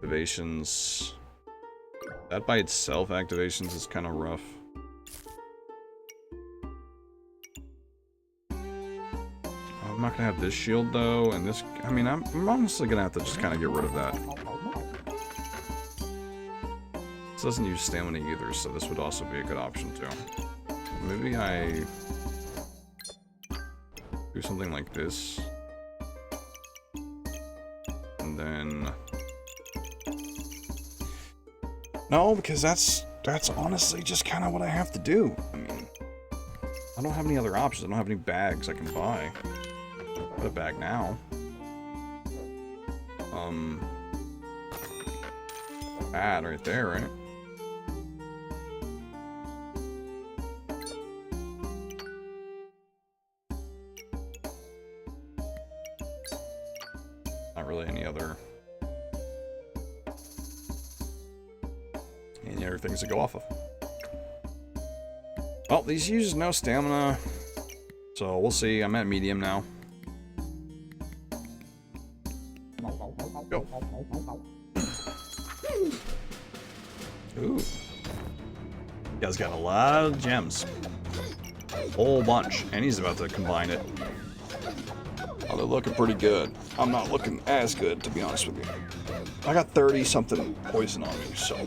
Speaker 1: Activations. That by itself, activations is kind of rough. I'm not gonna have this shield though, and this. I mean, I'm honestly gonna have to just kind of get rid of that. This doesn't use stamina either, so this would also be a good option too. Maybe I do something like this. And then... No, because that's honestly just kind of what I have to do. I mean, I don't have any other options. I don't have any bags I can buy. Put a bag now. Bad right there, right? Not really any other things to go off of. Well, these use no stamina, so we'll see. I'm at medium now. Go. Ooh. You guys got a lot of gems. Whole bunch. And he's about to combine it. Oh, they're looking pretty good. I'm not looking as good, to be honest with you. I got 30-something poison on me, so...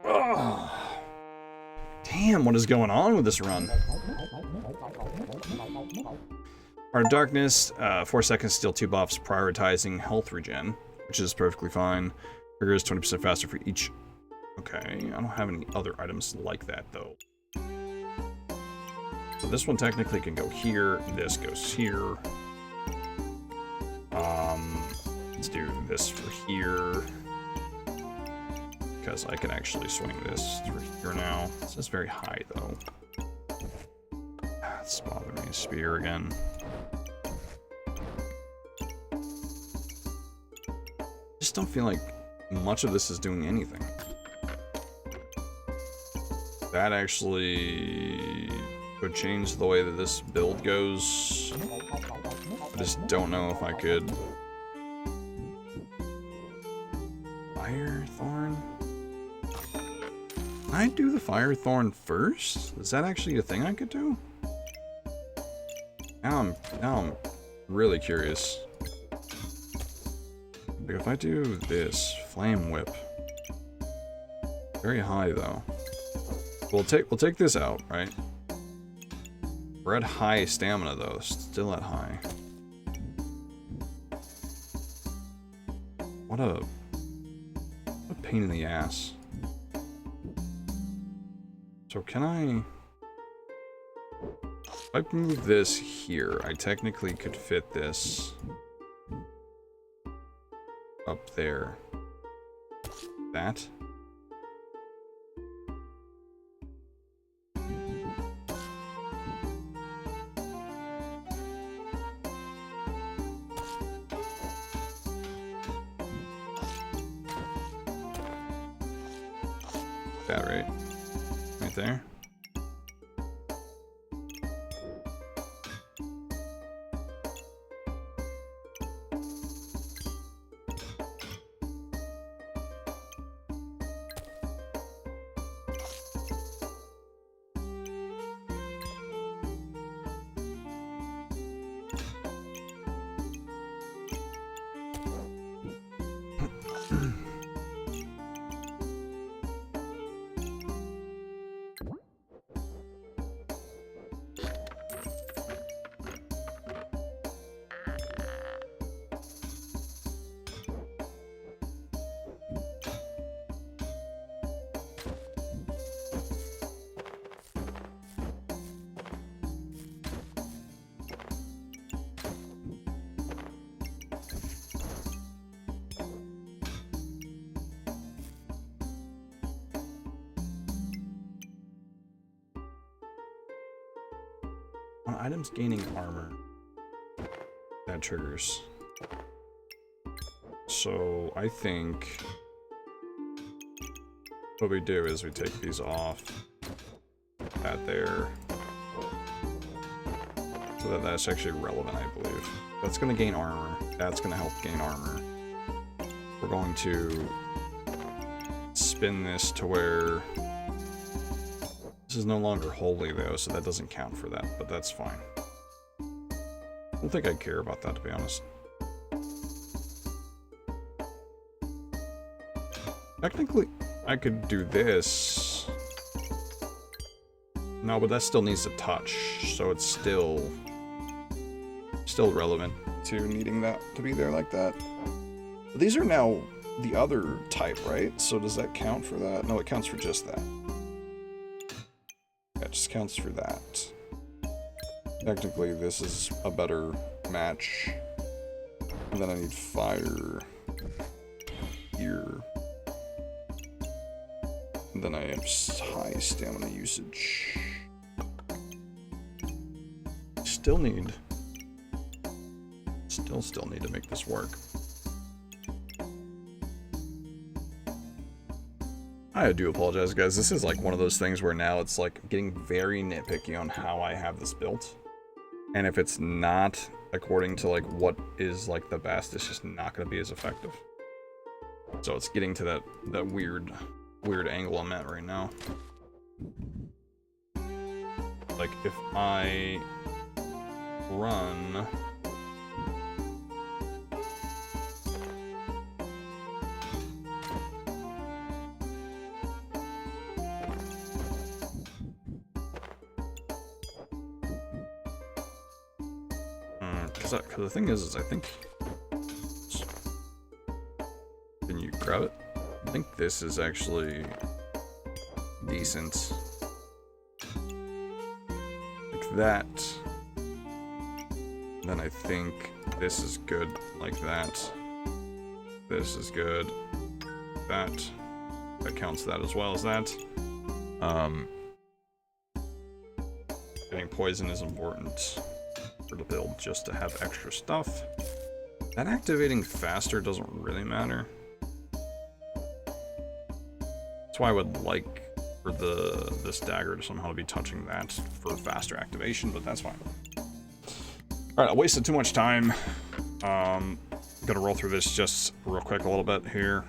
Speaker 1: Oh. Damn, what is going on with this run? Heart of Darkness, 4 seconds, steal 2 buffs, prioritizing health regen, which is perfectly fine. Trigger is 20% faster for each. Okay, I don't have any other items like that though. So this one technically can go here. This goes here. Let's do this for here. Because I can actually swing this through here now. This is very high though. It's bothering me. Spear again. Just don't feel like much of this is doing anything. That actually could change the way that this build goes. I just don't know if I could. Fire Thorn? Can I do the Fire Thorn first? Is that actually a thing I could do? Now I'm really curious. Like if I do this Flame Whip, very high though. We'll take this out, right? We're at high stamina though, still at high. What a pain in the ass. So can I? If I move this here, I technically could fit this up there. That? That right? Right there? On items gaining armor, that triggers. So I think what we do is we take these off, that there, so that that's actually relevant, I believe. That's going to gain armor. That's going to help gain armor. We're going to spin this to where this is no longer holy though, so that doesn't count for that, but that's fine. I don't think I care about that, to be honest. Technically, I could do this. No, but that still needs to touch, so it's still relevant to needing that to be there like that. But these are now the other type, right? So does that count for that? No, it counts for just that. Yeah, it just counts for that. Technically, this is a better match. And then I need fire here. And then I have high stamina usage. Still need to make this work. I do apologize, guys. This is like one of those things where now it's like getting very nitpicky on how I have this built. And if it's not according to like what is like the best, it's just not going to be as effective. So it's getting to that weird angle I'm at right now. Like if I run because the thing is I think, can you grab it? I think this is actually decent. Like that. Then I think this is good like that. This is good. That counts that as well as that. Getting poison is important for the build just to have extra stuff. That activating faster doesn't really matter. That's why I would like for this dagger to somehow be touching that for faster activation, but that's fine. Alright, I wasted too much time. Gonna roll through this just real quick a little bit here.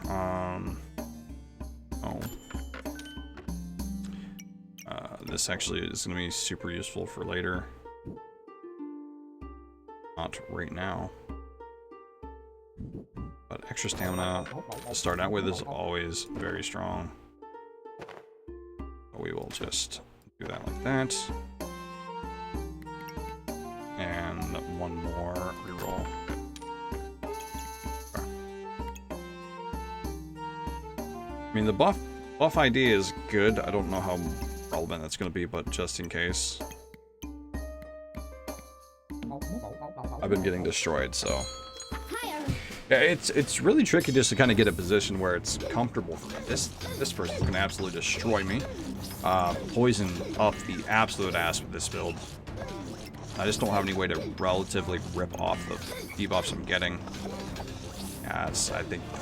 Speaker 1: This actually is gonna be super useful for later. Not right now. But extra stamina to start out with is always very strong. We will just do that like that. And one more reroll. Okay. I mean, the buff idea is good. I don't know how relevant that's going to be, but just in case. I've been getting destroyed, so. Yeah, it's really tricky just to kind of get a position where it's comfortable for me. This person's going to absolutely destroy me. Poison up the absolute ass with this build. I just don't have any way to relatively rip off the debuffs I'm getting. Yeah, I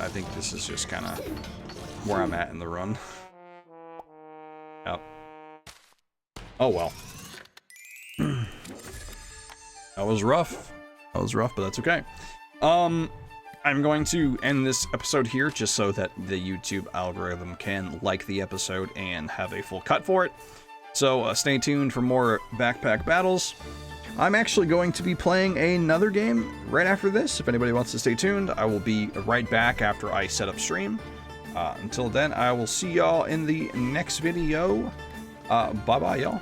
Speaker 1: think this is just kind of where I'm at in the run. Yep. Oh well. That was rough. That was rough, but that's okay. I'm going to end this episode here just so that the YouTube algorithm can like the episode and have a full cut for it. So stay tuned for more backpack battles. I'm actually going to be playing another game right after this. If anybody wants to stay tuned, I will be right back after I set up stream. Until then, I will see y'all in the next video. Bye-bye, y'all.